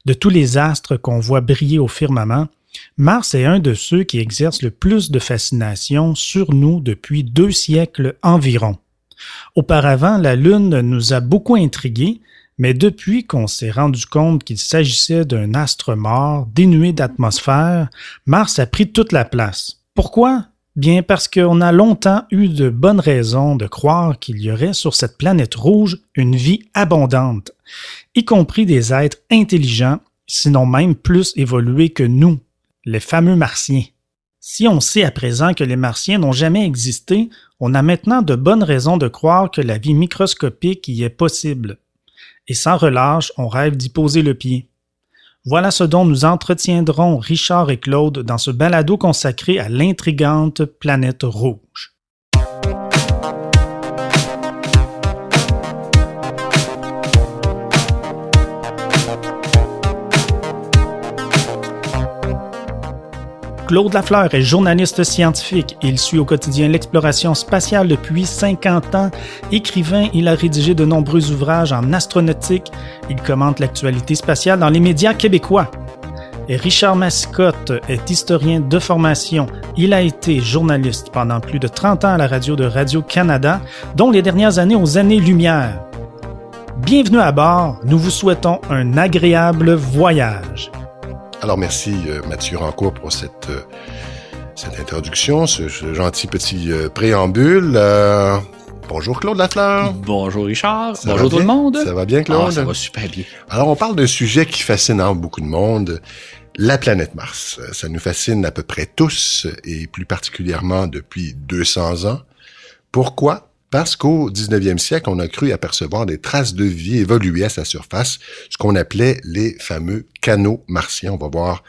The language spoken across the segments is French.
De tous les astres qu'on voit briller au firmament, Mars est un de ceux qui exerce le plus de fascination sur nous depuis 2 siècles environ. Auparavant, la Lune nous a beaucoup intrigués, mais depuis qu'on s'est rendu compte qu'il s'agissait d'un astre mort, dénué d'atmosphère, Mars a pris toute la place. Pourquoi? Bien parce qu'on a longtemps eu de bonnes raisons de croire qu'il y aurait sur cette planète rouge une vie abondante, y compris des êtres intelligents, sinon même plus évolués que nous, les fameux Martiens. Si on sait à présent que les Martiens n'ont jamais existé, on a maintenant de bonnes raisons de croire que la vie microscopique y est possible. Et sans relâche, on rêve d'y poser le pied. Voilà ce dont nous entretiendrons Richard et Claude dans ce balado consacré à l'intrigante planète rouge. Claude Lafleur est journaliste scientifique. Il suit au quotidien l'exploration spatiale depuis 50 ans. Écrivain, il a rédigé de nombreux ouvrages en astronautique. Il commente l'actualité spatiale dans les médias québécois. Et Richard Mascotte est historien de formation. Il a été journaliste pendant plus de 30 ans à la radio de Radio-Canada, dont les dernières années aux Années-Lumière. Bienvenue à bord. Nous vous souhaitons un agréable voyage. Alors, merci Mathieu Rancourt pour cette introduction, ce gentil petit préambule. Bonjour Claude Lafleur. Bonjour Richard. Bonjour tout le monde. Ça va bien Claude? Ça va super bien. Alors, on parle d'un sujet qui fascine beaucoup de monde, la planète Mars. Ça nous fascine à peu près tous, et plus particulièrement depuis 200 ans. Pourquoi? Parce qu'au 19e siècle, on a cru apercevoir des traces de vie évoluer à sa surface, ce qu'on appelait les fameux canaux martiens. On va voir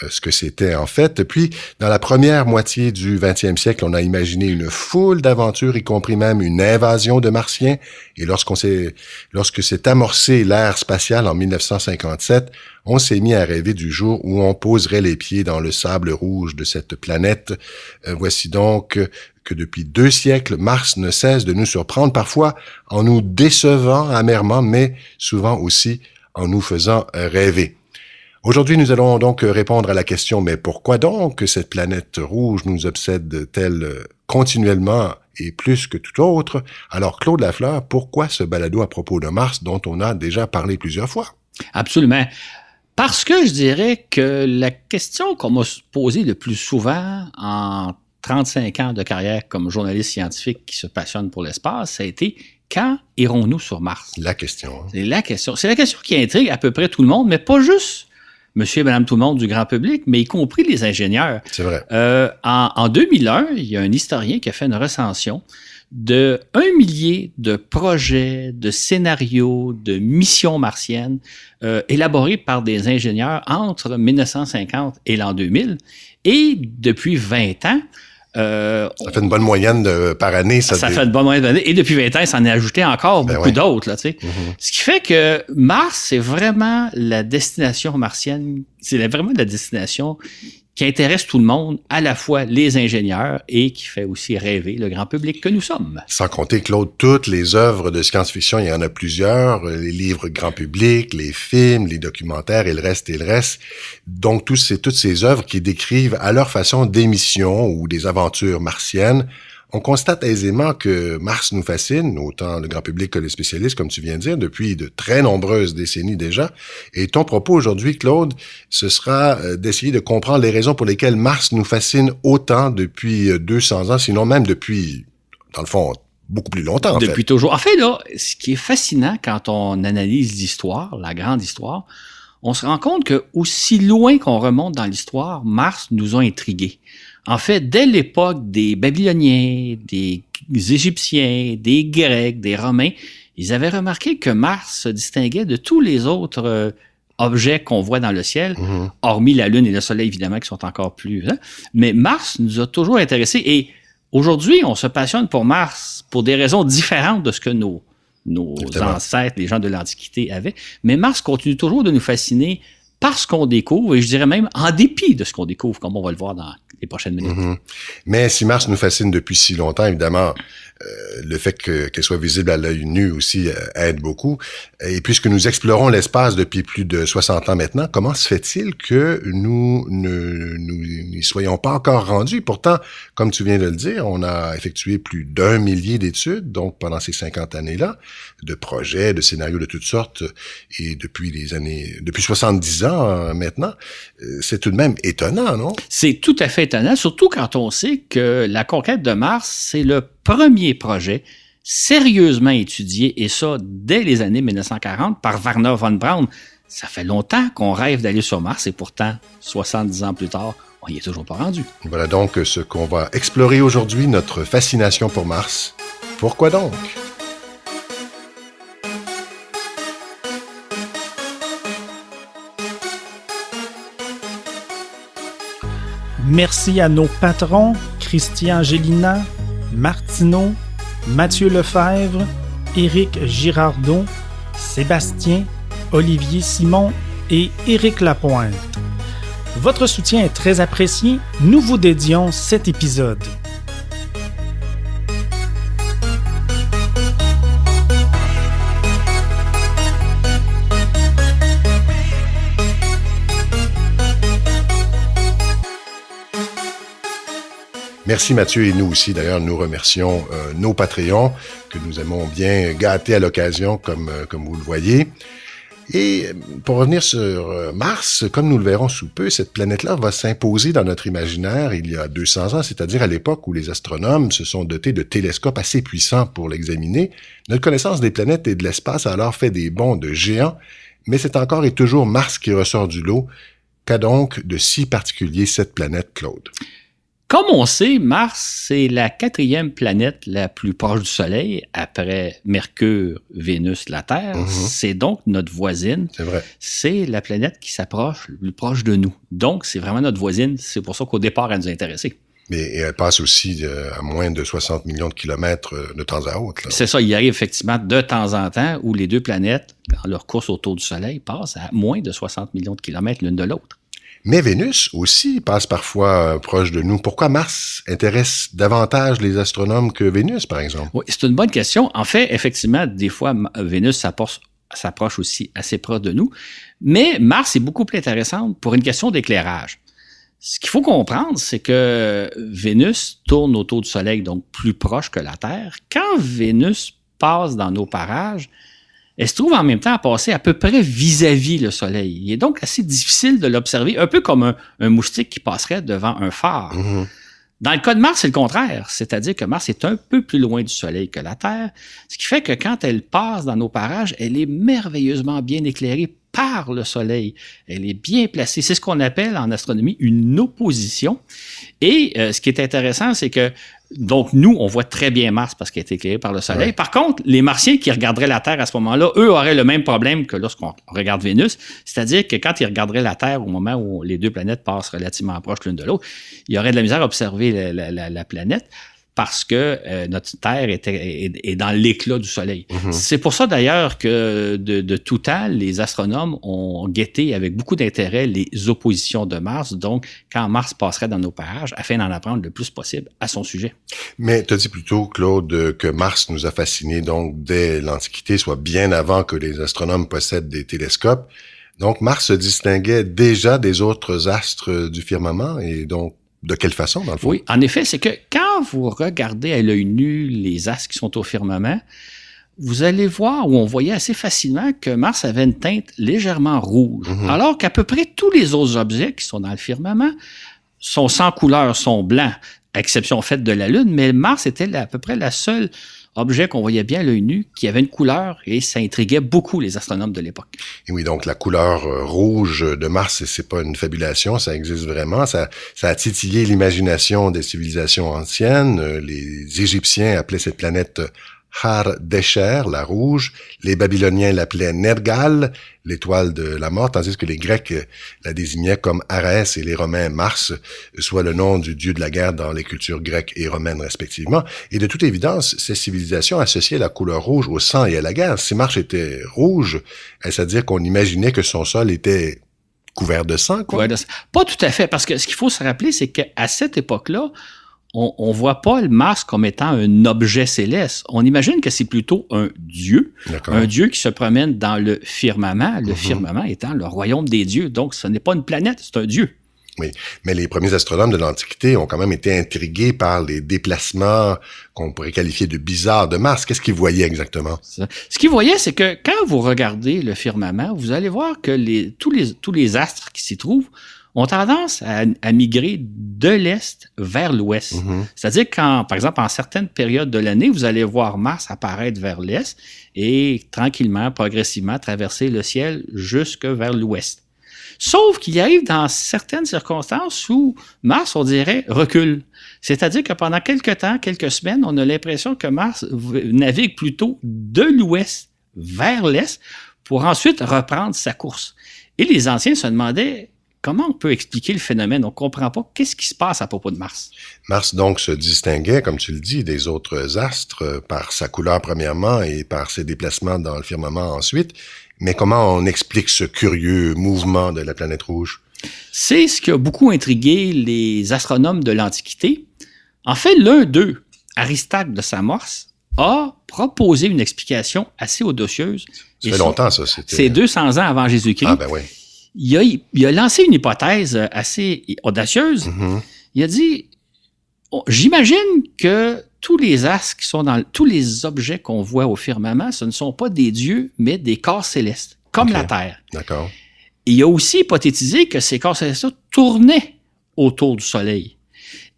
ce que c'était en fait. Puis, dans la première moitié du 20e siècle, on a imaginé une foule d'aventures, y compris même une invasion de martiens. Et lorsque s'est amorcé l'ère spatiale en 1957, on s'est mis à rêver du jour où on poserait les pieds dans le sable rouge de cette planète. Voici donc que depuis 2 siècles, Mars ne cesse de nous surprendre, parfois en nous décevant amèrement, mais souvent aussi en nous faisant rêver. Aujourd'hui, nous allons donc répondre à la question, mais pourquoi donc cette planète rouge nous obsède-t-elle continuellement et plus que tout autre? Alors, Claude Lafleur, pourquoi ce balado à propos de Mars dont on a déjà parlé plusieurs fois? Absolument. Parce que je dirais que la question qu'on m'a posée le plus souvent en 35 ans de carrière comme journaliste scientifique qui se passionne pour l'espace, ça a été « Quand irons-nous sur Mars? » La question. Hein? C'est la question. C'est la question qui intrigue à peu près tout le monde, mais pas juste monsieur et madame tout le monde du grand public, mais y compris les ingénieurs. C'est vrai. En 2001, il y a un historien qui a fait une recension de 1 millier de projets, de scénarios, de missions martiennes élaborés par des ingénieurs entre 1950 et l'an 2000. Et depuis 20 ans, ça fait une bonne moyenne par année. Ça fait une bonne moyenne d'année. Et depuis 20 ans, il s'en est ajouté encore beaucoup d'autres. Là, tu sais. Mm-hmm. Ce qui fait que Mars, c'est vraiment la destination martienne. C'est vraiment la destination qui intéresse tout le monde, à la fois les ingénieurs et qui fait aussi rêver le grand public que nous sommes. Sans compter, Claude, toutes les œuvres de science-fiction, il y en a plusieurs, les livres grand public, les films, les documentaires et le reste. Donc, toutes ces œuvres qui décrivent à leur façon des missions ou des aventures martiennes. On constate aisément que Mars nous fascine, autant le grand public que les spécialistes, comme tu viens de dire, depuis de très nombreuses décennies déjà. Et ton propos aujourd'hui, Claude, ce sera d'essayer de comprendre les raisons pour lesquelles Mars nous fascine autant depuis 200 ans, sinon même depuis, dans le fond, beaucoup plus longtemps. Depuis toujours. En fait, là, ce qui est fascinant quand on analyse l'histoire, la grande histoire, on se rend compte que aussi loin qu'on remonte dans l'histoire, Mars nous a intrigués. En fait, dès l'époque des Babyloniens, des Égyptiens, des Grecs, des Romains, ils avaient remarqué que Mars se distinguait de tous les autres objets qu'on voit dans le ciel, hormis la Lune et le Soleil, évidemment, qui sont encore plus... Hein? Mais Mars nous a toujours intéressés. Et aujourd'hui, on se passionne pour Mars pour des raisons différentes de ce que nos ancêtres, les gens de l'Antiquité, avaient. Mais Mars continue toujours de nous fasciner parce qu'on découvre, et je dirais même en dépit de ce qu'on découvre, comme on va le voir dans les prochaines minutes. Mm-hmm. Mais si Mars nous fascine depuis si longtemps, évidemment, Le fait qu'elle soit visible à l'œil nu aussi aide beaucoup. Et puisque nous explorons l'espace depuis plus de 60 ans maintenant, comment se fait-il que nous n'y soyons pas encore rendus? Pourtant, comme tu viens de le dire, on a effectué plus d'1 millier d'études, donc pendant ces 50 années-là, de projets, de scénarios de toutes sortes, et depuis 70 ans maintenant. C'est tout de même étonnant, non? C'est tout à fait étonnant, surtout quand on sait que la conquête de Mars, c'est le premier projet sérieusement étudié, et ça dès les années 1940 par Wernher von Braun. Ça fait longtemps qu'on rêve d'aller sur Mars et pourtant, 70 ans plus tard, on n'y est toujours pas rendu. Voilà donc ce qu'on va explorer aujourd'hui, notre fascination pour Mars. Pourquoi donc? Merci à nos patrons, Christian Gélina, Martineau, Mathieu Lefebvre, Éric Girardot, Sébastien, Olivier Simon et Éric Lapointe. Votre soutien est très apprécié. Nous vous dédions cet épisode. Merci Mathieu, et nous aussi d'ailleurs nous remercions nos Patreons que nous aimons bien gâter à l'occasion comme vous le voyez. Et pour revenir sur Mars, comme nous le verrons sous peu, cette planète-là va s'imposer dans notre imaginaire il y a 200 ans, c'est-à-dire à l'époque où les astronomes se sont dotés de télescopes assez puissants pour l'examiner. Notre connaissance des planètes et de l'espace a alors fait des bonds de géants, mais c'est encore et toujours Mars qui ressort du lot. Qu'a donc de si particulier cette planète, Claude? Comme on sait, Mars, c'est la 4e planète la plus proche du Soleil, après Mercure, Vénus, la Terre. C'est donc notre voisine. C'est vrai. C'est la planète qui s'approche le plus proche de nous. Donc, c'est vraiment notre voisine. C'est pour ça qu'au départ, elle nous a intéressés. Mais elle passe aussi à moins de 60 millions de kilomètres de temps à autre. Là. C'est ça, il arrive effectivement de temps en temps où les deux planètes, dans leur course autour du Soleil, passent à moins de 60 millions de kilomètres l'une de l'autre. Mais Vénus aussi passe parfois proche de nous. Pourquoi Mars intéresse davantage les astronomes que Vénus, par exemple? Oui, c'est une bonne question. En fait, effectivement, des fois, Vénus s'approche aussi assez proche de nous. Mais Mars est beaucoup plus intéressante pour une question d'éclairage. Ce qu'il faut comprendre, c'est que Vénus tourne autour du Soleil, donc plus proche que la Terre. Quand Vénus passe dans nos parages, elle se trouve en même temps à passer à peu près vis-à-vis le Soleil. Il est donc assez difficile de l'observer, un peu comme un moustique qui passerait devant un phare. Dans le cas de Mars, c'est le contraire, c'est-à-dire que Mars est un peu plus loin du Soleil que la Terre, ce qui fait que quand elle passe dans nos parages, elle est merveilleusement bien éclairée par le Soleil. Elle est bien placée. C'est ce qu'on appelle en astronomie une opposition. Et ce qui est intéressant, c'est que donc, nous, on voit très bien Mars parce qu'elle est éclairée par le Soleil. Ouais. Par contre, les Martiens qui regarderaient la Terre à ce moment-là, eux auraient le même problème que lorsqu'on regarde Vénus. C'est-à-dire que quand ils regarderaient la Terre au moment où les deux planètes passent relativement proches l'une de l'autre, il y aurait de la misère à observer la planète parce que notre Terre est dans l'éclat du Soleil. C'est pour ça d'ailleurs que de tout temps, les astronomes ont guetté avec beaucoup d'intérêt les oppositions de Mars, donc quand Mars passerait dans nos parages, afin d'en apprendre le plus possible à son sujet. Mais tu as dit plutôt, Claude, que Mars nous a fascinés donc dès l'Antiquité, soit bien avant que les astronomes possèdent des télescopes. Donc Mars se distinguait déjà des autres astres du firmament, et donc de quelle façon, dans le fond? Oui, en effet, c'est que quand vous regardez à l'œil nu les astres qui sont au firmament, vous allez voir, ou on voyait assez facilement, que Mars avait une teinte légèrement rouge, alors qu'à peu près tous les autres objets qui sont dans le firmament sont sans couleur, sont blancs, à exception faite de la Lune, mais Mars était à peu près la seule objet qu'on voyait bien à l'œil nu, qui avait une couleur, et ça intriguait beaucoup les astronomes de l'époque. Et oui, donc la couleur rouge de Mars, c'est pas une fabulation, ça existe vraiment. Ça a titillé l'imagination des civilisations anciennes. Les Égyptiens appelaient cette planète Har Desher, la rouge. Les Babyloniens l'appelaient Nergal, l'étoile de la mort, tandis que les Grecs la désignaient comme Arès et les Romains Mars, soit le nom du dieu de la guerre dans les cultures grecques et romaines respectivement. Et de toute évidence, ces civilisations associaient la couleur rouge au sang et à la guerre. Si Mars était rouge, c'est-à-dire qu'on imaginait que son sol était couvert de sang, quoi. Ouais, pas tout à fait, parce que ce qu'il faut se rappeler, c'est qu'à cette époque-là, on ne voit pas le Mars comme étant un objet céleste. On imagine que c'est plutôt un dieu, un dieu qui se promène dans le firmament, le firmament étant le royaume des dieux. Donc, ce n'est pas une planète, c'est un dieu. Oui, mais les premiers astronomes de l'Antiquité ont quand même été intrigués par les déplacements qu'on pourrait qualifier de bizarres de Mars. Qu'est-ce qu'ils voyaient exactement? Ce qu'ils voyaient, c'est que quand vous regardez le firmament, vous allez voir que tous les astres qui s'y trouvent ont tendance à migrer de l'Est vers l'Ouest. C'est-à-dire par exemple, en certaines périodes de l'année, vous allez voir Mars apparaître vers l'Est et tranquillement, progressivement, traverser le ciel jusque vers l'Ouest. Sauf qu'il arrive dans certaines circonstances où Mars, on dirait, recule. C'est-à-dire que pendant quelques temps, quelques semaines, on a l'impression que Mars navigue plutôt de l'Ouest vers l'Est pour ensuite reprendre sa course. Et les anciens se demandaient comment on peut expliquer le phénomène. On ne comprend pas qu'est-ce qui se passe à propos de Mars. Mars, donc, se distinguait, comme tu le dis, des autres astres par sa couleur premièrement et par ses déplacements dans le firmament ensuite. Mais comment on explique ce curieux mouvement de la planète rouge? C'est ce qui a beaucoup intrigué les astronomes de l'Antiquité. En fait, l'un d'eux, Aristarque de Samos, a proposé une explication assez audacieuse. Ça fait longtemps, ça. C'est 200 ans avant Jésus-Christ. Ah, ben oui. Il a lancé une hypothèse assez audacieuse. Il a dit, j'imagine que tous les astres qui sont tous les objets qu'on voit au firmament, ce ne sont pas des dieux, mais des corps célestes, comme la Terre. D'accord. Et il a aussi hypothétisé que ces corps célestes tournaient autour du Soleil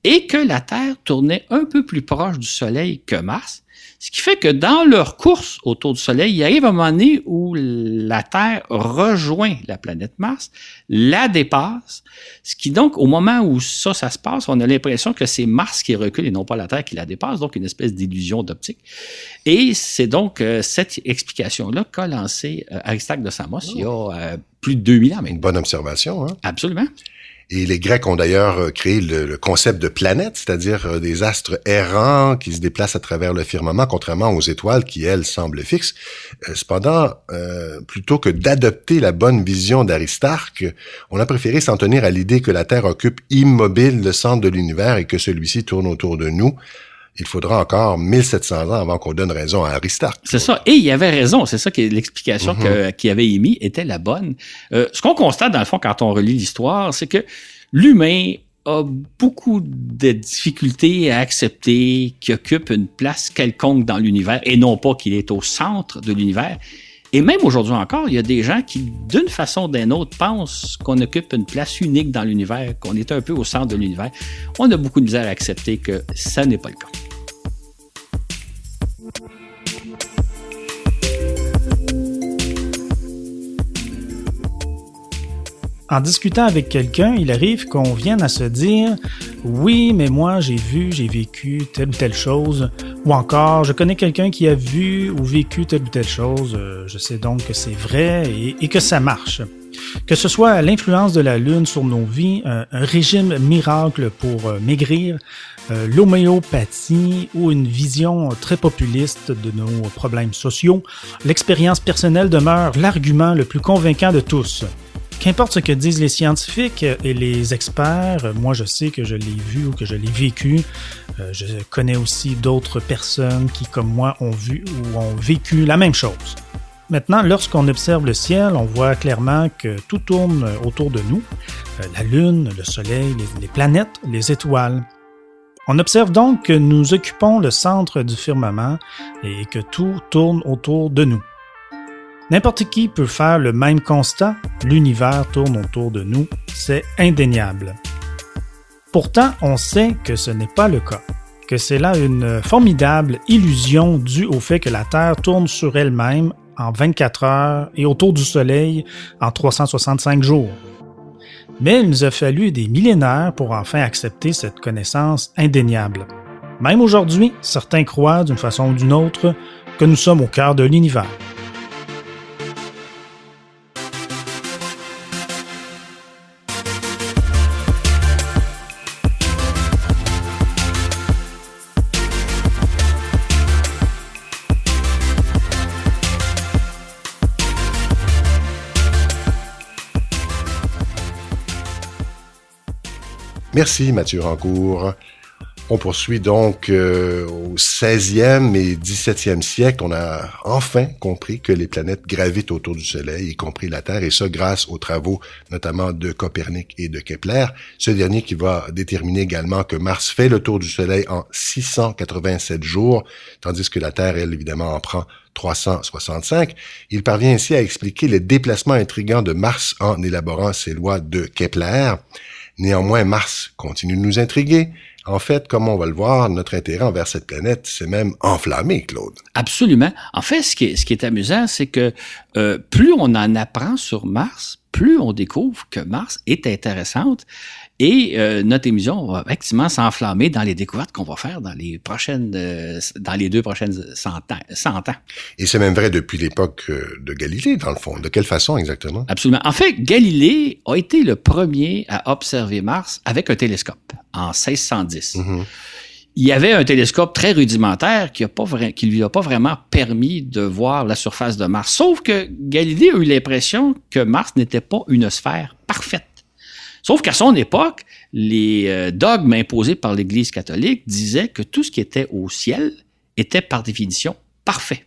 et que la Terre tournait un peu plus proche du Soleil que Mars, ce qui fait que dans leur course autour du Soleil, il arrive un moment donné où la Terre rejoint la planète Mars, la dépasse, ce qui donc, au moment où ça se passe, on a l'impression que c'est Mars qui recule et non pas la Terre qui la dépasse, donc une espèce d'illusion d'optique. Et c'est donc cette explication-là qu'a lancé Aristarque de Samos il y a plus de 2000 ans maintenant. Une bonne observation, hein? Absolument. Et les Grecs ont d'ailleurs créé le concept de planète, c'est-à-dire des astres errants qui se déplacent à travers le firmament, contrairement aux étoiles qui, elles, semblent fixes. Cependant, plutôt que d'adopter la bonne vision d'Aristarque, on a préféré s'en tenir à l'idée que la Terre occupe immobile le centre de l'univers et que celui-ci tourne autour de nous. Il faudra encore 1700 ans avant qu'on donne raison à Aristarque. C'est ça. Et il avait raison. C'est ça que l'explication qu'il avait émise était la bonne. Ce qu'on constate, dans le fond, quand on relit l'histoire, c'est que l'humain a beaucoup de difficultés à accepter qu'il occupe une place quelconque dans l'univers et non pas qu'il est au centre de l'univers. Et même aujourd'hui encore, il y a des gens qui, d'une façon ou d'une autre, pensent qu'on occupe une place unique dans l'univers, qu'on est un peu au centre de l'univers. On a beaucoup de misère à accepter que ça n'est pas le cas. En discutant avec quelqu'un, il arrive qu'on vienne à se dire « Oui, mais moi, j'ai vécu telle ou telle chose. » Ou encore « Je connais quelqu'un qui a vu ou vécu telle ou telle chose. Je sais donc que c'est vrai et que ça marche. » Que ce soit l'influence de la Lune sur nos vies, un régime miracle pour maigrir, l'homéopathie ou une vision très populiste de nos problèmes sociaux, l'expérience personnelle demeure l'argument le plus convaincant de tous. Qu'importe ce que disent les scientifiques et les experts, moi je sais que je l'ai vu ou que je l'ai vécu. Je connais aussi d'autres personnes qui, comme moi, ont vu ou ont vécu la même chose. Maintenant, lorsqu'on observe le ciel, on voit clairement que tout tourne autour de nous. La Lune, le Soleil, les planètes, les étoiles. On observe donc que nous occupons le centre du firmament et que tout tourne autour de nous. N'importe qui peut faire le même constat, l'univers tourne autour de nous, c'est indéniable. Pourtant, on sait que ce n'est pas le cas, que c'est là une formidable illusion due au fait que la Terre tourne sur elle-même en 24 heures et autour du Soleil en 365 jours. Mais il nous a fallu des millénaires pour enfin accepter cette connaissance indéniable. Même aujourd'hui, certains croient d'une façon ou d'une autre que nous sommes au cœur de l'univers. Merci Mathieu Rancourt. On poursuit donc au 16e et 17e siècle. On a enfin compris que les planètes gravitent autour du Soleil, y compris la Terre, et ça grâce aux travaux notamment de Copernic et de Kepler. Ce dernier qui va déterminer également que Mars fait le tour du Soleil en 687 jours, tandis que la Terre, elle, évidemment, en prend 365. Il parvient ainsi à expliquer les déplacements intrigants de Mars en élaborant ses lois de Kepler. Néanmoins, Mars continue de nous intriguer. En fait, comme on va le voir, notre intérêt envers cette planète s'est même enflammé, Claude. Absolument. En fait, ce qui est amusant, c'est que plus on en apprend sur Mars, plus on découvre que Mars est intéressante. Et notre émission va effectivement s'enflammer dans les découvertes qu'on va faire dans les 2 prochaines 100 ans. Et c'est même vrai depuis l'époque de Galilée, dans le fond. De quelle façon exactement? Absolument. En fait, Galilée a été le premier à observer Mars avec un télescope en 1610. Mm-hmm. Il y avait un télescope très rudimentaire qui lui a pas vraiment permis de voir la surface de Mars. Sauf que Galilée a eu l'impression que Mars n'était pas une sphère parfaite. Sauf qu'à son époque, les dogmes imposés par l'Église catholique disaient que tout ce qui était au ciel était par définition parfait.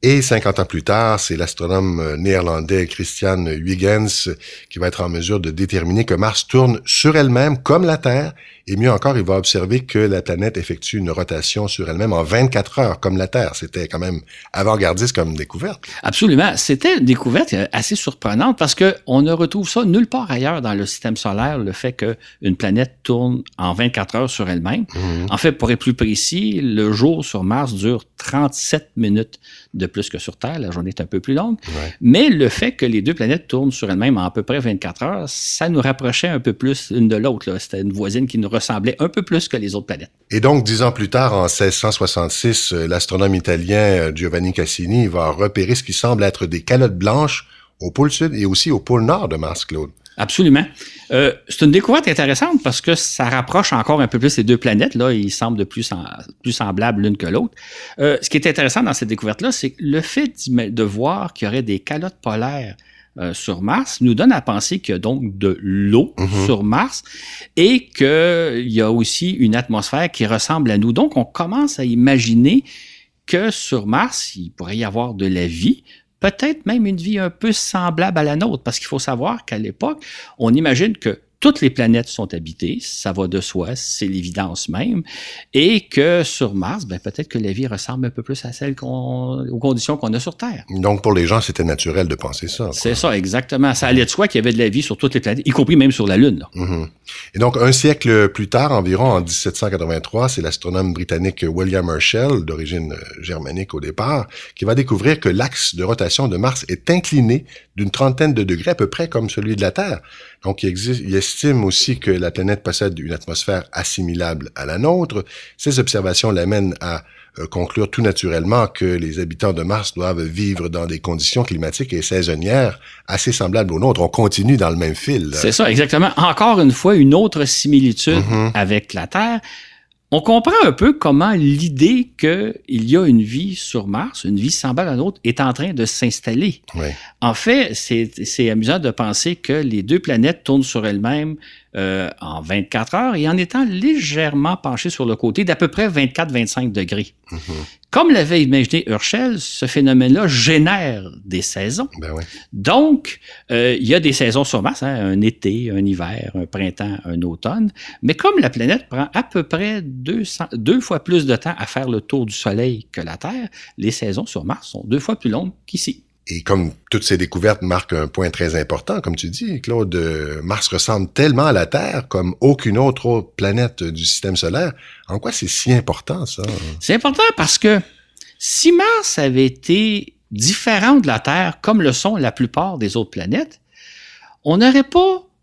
Et 50 ans plus tard, c'est l'astronome néerlandais Christian Huygens qui va être en mesure de déterminer que Mars tourne sur elle-même comme la Terre. Et mieux encore, il va observer que la planète effectue une rotation sur elle-même en 24 heures comme la Terre. C'était quand même avant-gardiste comme découverte. Absolument. C'était une découverte assez surprenante parce que on ne retrouve ça nulle part ailleurs dans le système solaire, le fait qu'une planète tourne en 24 heures sur elle-même. Mmh. En fait, pour être plus précis, le jour sur Mars dure 37 minutes de plus que sur Terre. La journée est un peu plus longue. Ouais. Mais le fait que les deux planètes tournent sur elles-mêmes en à peu près 24 heures, ça nous rapprochait un peu plus l'une de l'autre, là. C'était une voisine qui nous ressemblait un peu plus que les autres planètes. Et donc, 10 ans plus tard, en 1666, l'astronome italien Giovanni Cassini va repérer ce qui semble être des calottes blanches au pôle sud et aussi au pôle nord de Mars, Claude. Absolument. C'est une découverte intéressante parce que ça rapproche encore un peu plus les deux planètes. Là, ils semblent de plus semblables l'une que l'autre. Ce qui est intéressant dans cette découverte-là, c'est que le fait de voir qu'il y aurait des calottes polaires sur Mars nous donne à penser qu'il y a donc de l'eau sur Mars et qu'il y a aussi une atmosphère qui ressemble à nous. Donc, on commence à imaginer que sur Mars, il pourrait y avoir de la vie, peut-être même une vie un peu semblable à la nôtre, parce qu'il faut savoir qu'à l'époque, on imagine que toutes les planètes sont habitées, ça va de soi, c'est l'évidence même, et que sur Mars, peut-être que la vie ressemble un peu plus à celle aux conditions qu'on a sur Terre. Donc, pour les gens, c'était naturel de penser ça. C'est ça, exactement. Ça allait de soi qu'il y avait de la vie sur toutes les planètes, y compris même sur la Lune. Là. Mm-hmm. Et donc, un siècle plus tard, environ en 1783, c'est l'astronome britannique William Herschel, d'origine germanique au départ, qui va découvrir que l'axe de rotation de Mars est incliné d'une trentaine de degrés, à peu près comme celui de la Terre. Donc, il estime aussi que la planète possède une atmosphère assimilable à la nôtre. Ces observations l'amènent à conclure tout naturellement que les habitants de Mars doivent vivre dans des conditions climatiques et saisonnières assez semblables aux nôtres. On continue dans le même fil. C'est ça, exactement. Encore une fois, une autre similitude avec la Terre. On comprend un peu comment l'idée qu'il y a une vie sur Mars, une vie semblable à la nôtre, est en train de s'installer. Oui. En fait, c'est amusant de penser que les deux planètes tournent sur elles-mêmes en 24 heures et en étant légèrement penchées sur le côté d'à peu près 24-25 degrés. Mm-hmm. Comme l'avait imaginé Herschel, ce phénomène-là génère des saisons. Ben oui. Donc, il y a des saisons sur Mars, un été, un hiver, un printemps, un automne. Mais comme la planète prend à peu près 2 fois plus de temps à faire le tour du Soleil que la Terre, les saisons sur Mars sont 2 fois plus longues qu'ici. Et comme toutes ces découvertes marquent un point très important, comme tu dis, Claude, Mars ressemble tellement à la Terre comme aucune autre planète du système solaire. En quoi c'est si important, ça? C'est important parce que si Mars avait été différent de la Terre, comme le sont la plupart des autres planètes, on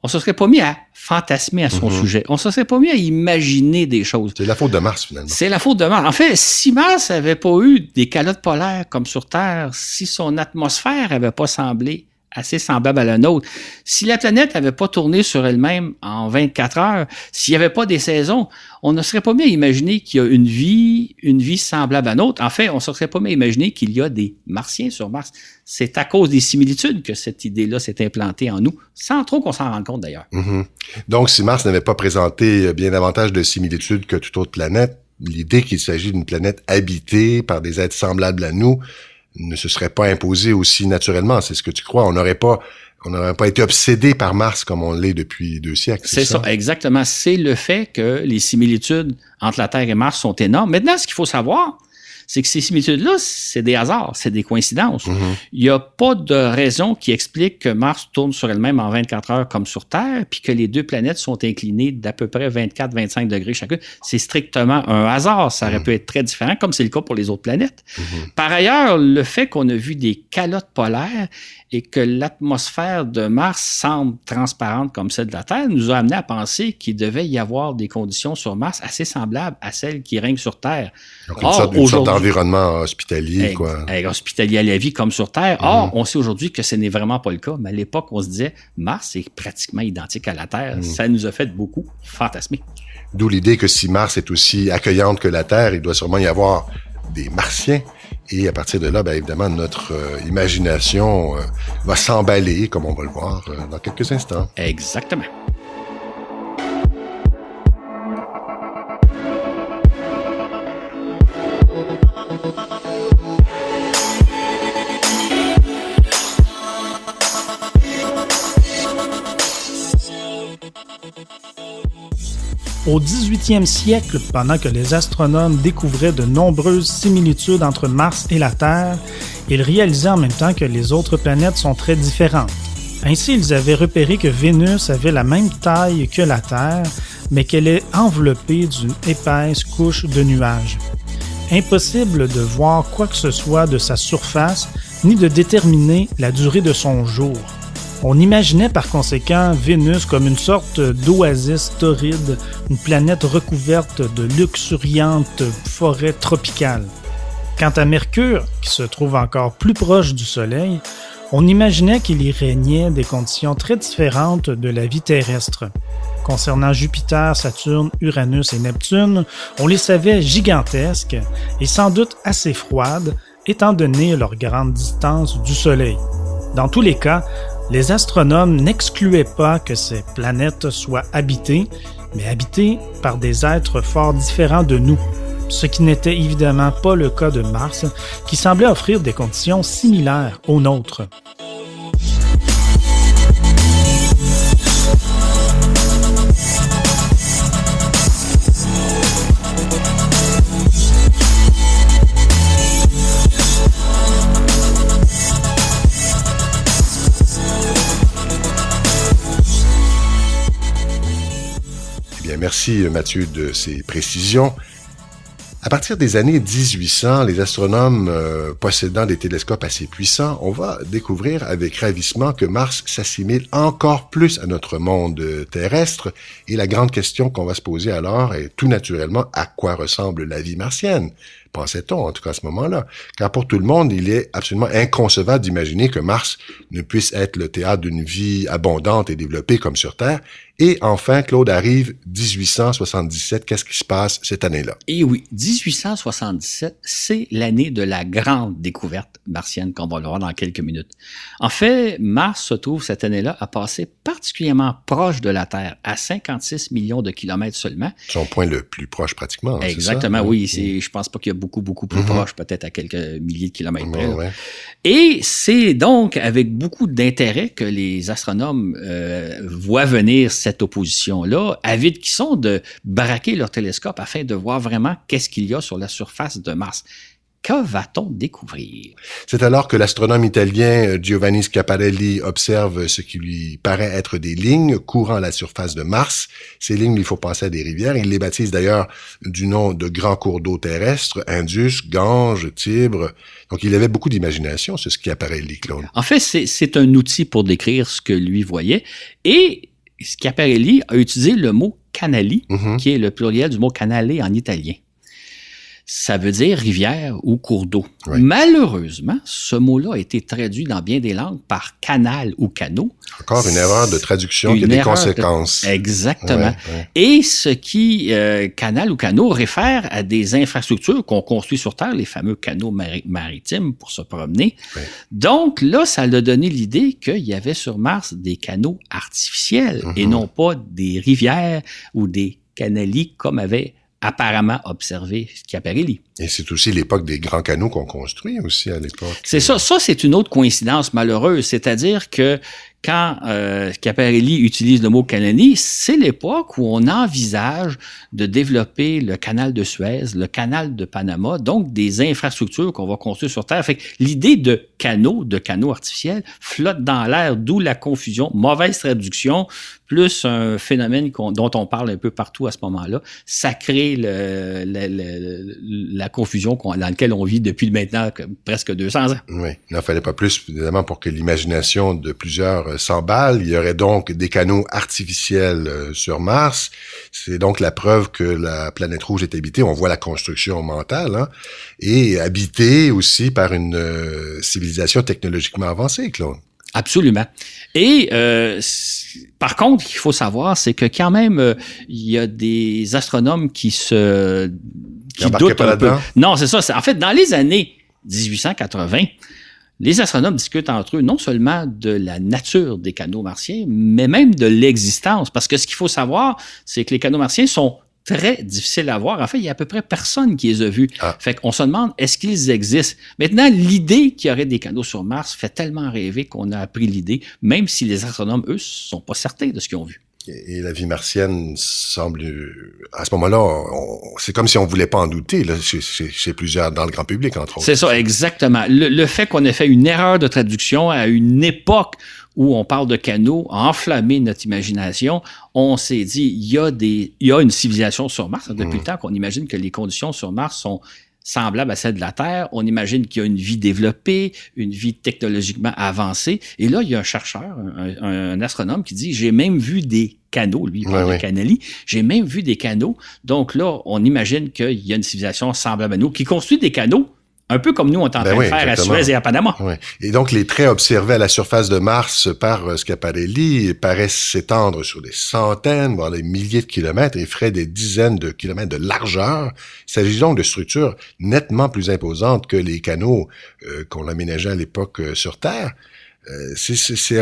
se serait pas mis à fantasmer à son sujet. On se serait pas mis à imaginer des choses. C'est la faute de Mars, finalement. C'est la faute de Mars. En fait, si Mars avait pas eu des calottes polaires comme sur Terre, si son atmosphère avait pas semblé assez semblable à la nôtre. Si la planète n'avait pas tourné sur elle-même en 24 heures, s'il n'y avait pas des saisons, on ne serait pas mis à imaginer qu'il y a une vie semblable à nôtre. En fait, on ne serait pas mis à imaginer qu'il y a des Martiens sur Mars. C'est à cause des similitudes que cette idée-là s'est implantée en nous, sans trop qu'on s'en rende compte d'ailleurs. Mm-hmm. Donc, si Mars n'avait pas présenté bien davantage de similitudes que toute autre planète, l'idée qu'il s'agit d'une planète habitée par des êtres semblables à nous ne se serait pas imposée aussi naturellement. C'est ce que tu crois. On n'aurait pas été obsédé par Mars comme on l'est depuis 2 siècles. C'est ça, exactement. C'est le fait que les similitudes entre la Terre et Mars sont énormes. Maintenant, ce qu'il faut savoir, c'est que ces similitudes-là, c'est des hasards, c'est des coïncidences. Mm-hmm. Il n'y a pas de raison qui explique que Mars tourne sur elle-même en 24 heures comme sur Terre, puis que les 2 planètes sont inclinées d'à peu près 24-25 degrés chacune. C'est strictement un hasard. Ça aurait pu être très différent, comme c'est le cas pour les autres planètes. Mm-hmm. Par ailleurs, le fait qu'on a vu des calottes polaires et que l'atmosphère de Mars semble transparente comme celle de la Terre nous a amené à penser qu'il devait y avoir des conditions sur Mars assez semblables à celles qui règnent sur Terre. Donc, une sorte d'environnement hospitalier, quoi. Hospitalier à la vie comme sur Terre. Or, on sait aujourd'hui que ce n'est vraiment pas le cas. Mais à l'époque, on se disait, Mars est pratiquement identique à la Terre. Ça nous a fait beaucoup fantasmer. D'où l'idée que si Mars est aussi accueillante que la Terre, il doit sûrement y avoir des Martiens. Et à partir de là, bien évidemment, notre imagination va s'emballer, comme on va le voir dans quelques instants. Exactement. Au 18e siècle, pendant que les astronomes découvraient de nombreuses similitudes entre Mars et la Terre, ils réalisaient en même temps que les autres planètes sont très différentes. Ainsi, ils avaient repéré que Vénus avait la même taille que la Terre, mais qu'elle est enveloppée d'une épaisse couche de nuages. Impossible de voir quoi que ce soit de sa surface, ni de déterminer la durée de son jour. On imaginait par conséquent Vénus comme une sorte d'oasis torride, une planète recouverte de luxuriantes forêts tropicales. Quant à Mercure, qui se trouve encore plus proche du Soleil, on imaginait qu'il y régnait des conditions très différentes de la vie terrestre. Concernant Jupiter, Saturne, Uranus et Neptune, on les savait gigantesques et sans doute assez froides, étant donné leur grande distance du Soleil. Dans tous les cas, les astronomes n'excluaient pas que ces planètes soient habitées, mais habitées par des êtres fort différents de nous, ce qui n'était évidemment pas le cas de Mars, qui semblait offrir des conditions similaires aux nôtres. Merci Mathieu de ces précisions. À partir des années 1800, les astronomes possédant des télescopes assez puissants, on va découvrir avec ravissement que Mars s'assimile encore plus à notre monde terrestre. Et la grande question qu'on va se poser alors est tout naturellement à quoi ressemble la vie martienne, pensait-on en tout cas à ce moment-là. Car pour tout le monde, il est absolument inconcevable d'imaginer que Mars ne puisse être le théâtre d'une vie abondante et développée comme sur Terre. Et enfin, Claude, arrive 1877. Qu'est-ce qui se passe cette année-là? Et oui, 1877, c'est l'année de la grande découverte martienne qu'on va le voir dans quelques minutes. En fait, Mars se trouve cette année-là à passer particulièrement proche de la Terre, à 56 millions de kilomètres seulement. Son point le plus proche pratiquement. Exactement, c'est ça? Oui. Je pense pas qu'il y a beaucoup plus proche, peut-être à quelques milliers de kilomètres près. Ouais. Et c'est donc avec beaucoup d'intérêt que les astronomes voient venir cette opposition-là, avides qu'ils sont de braquer leur télescope afin de voir vraiment qu'est-ce qu'il y a sur la surface de Mars. Que va-t-on découvrir? C'est alors que l'astronome italien Giovanni Schiaparelli observe ce qui lui paraît être des lignes courant à la surface de Mars. Ces lignes, il faut penser à des rivières. Il les baptise d'ailleurs du nom de grands cours d'eau terrestres, Indus, Gange, Tibre. Donc, il avait beaucoup d'imagination, ce Schiaparelli, Claude. En fait, c'est un outil pour décrire ce que lui voyait. Et Schiaparelli a utilisé le mot canali, qui est le pluriel du mot canale en italien. ça veut dire rivière ou cours d'eau. Oui. Malheureusement, ce mot-là a été traduit dans bien des langues par canal ou canot. Encore une erreur de traduction qui a des conséquences. Exactement. Ouais. Et ce qui, canal ou canot, réfère à des infrastructures qu'on construit sur Terre, les fameux canaux maritimes pour se promener. Ouais. Donc là, ça a donné l'idée qu'il y avait sur Mars des canaux artificiels et non pas des rivières ou des canali comme avait apparemment observé Schiaparelli. Et c'est aussi l'époque des grands canaux qu'on construit aussi à l'époque. C'est ça. Ça, c'est une autre coïncidence malheureuse. C'est-à-dire que quand Schiaparelli utilise le mot canali, c'est l'époque où on envisage de développer le canal de Suez, le canal de Panama, donc des infrastructures qu'on va construire sur Terre. Fait que l'idée de canaux artificiels, flotte dans l'air, d'où la confusion, mauvaise traduction, plus un phénomène dont on parle un peu partout à ce moment-là. Ça crée la confusion dans laquelle on vit depuis maintenant presque 200 ans. Oui, il n'en fallait pas plus, évidemment, pour que l'imagination de plusieurs s'emballe. Il y aurait donc des canaux artificiels sur Mars. C'est donc la preuve que la planète rouge est habitée. On voit la construction mentale, hein, et habitée aussi par une civilisation technologiquement avancée, Claude. Absolument. Et par contre, ce qu'il faut savoir, c'est que quand même, il y a des astronomes qui doutent un peu. Non, c'est ça. En fait, dans les années 1880, les astronomes discutent entre eux non seulement de la nature des canaux martiens, mais même de l'existence. Parce que ce qu'il faut savoir, c'est que les canaux martiens sont très difficiles à voir. En fait, il y a à peu près personne qui les a vus. Fait qu'on se demande, est-ce qu'ils existent? Maintenant, l'idée qu'il y aurait des canaux sur Mars fait tellement rêver qu'on a appris l'idée, même si les astronomes, eux, sont pas certains de ce qu'ils ont vu. Et la vie martienne semble, à ce moment-là, c'est comme si on voulait pas en douter, là, chez plusieurs, dans le grand public, entre autres. C'est ça, exactement. Le fait qu'on ait fait une erreur de traduction à une époque où on parle de canaux a enflammé notre imagination. On s'est dit, il y a une civilisation sur Mars. Depuis le temps qu'on imagine que les conditions sur Mars sont semblable à celle de la Terre. On imagine qu'il y a une vie développée, une vie technologiquement avancée. Et là, il y a un chercheur, un astronome qui dit, j'ai même vu des canaux, lui, il parle de canali, j'ai même vu des canaux. Donc là, on imagine qu'il y a une civilisation semblable à nous qui construit des canaux, un peu comme nous, on est en train de faire exactement. À Suez et à Panama. Oui. Et donc, les traits observés à la surface de Mars par Schiaparelli paraissent s'étendre sur des centaines, voire des milliers de kilomètres et feraient des dizaines de kilomètres de largeur. Il s'agit donc de structures nettement plus imposantes que les canaux qu'on aménageait à l'époque sur Terre.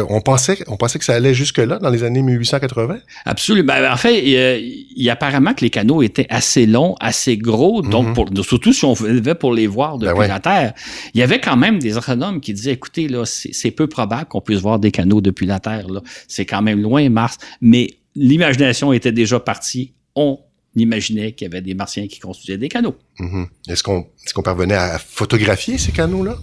On pensait que ça allait jusque-là, dans les années 1880? Absolument. En fait, il y a apparemment que les canaux étaient assez longs, assez gros, donc surtout si on veut pour les voir depuis la Terre. Il y avait quand même des astronomes qui disaient, écoutez, là, c'est peu probable qu'on puisse voir des canaux depuis la Terre, là. C'est quand même loin, Mars. Mais l'imagination était déjà partie. On imaginait qu'il y avait des Martiens qui construisaient des canaux. Est-ce qu'on parvenait à photographier ces canaux-là?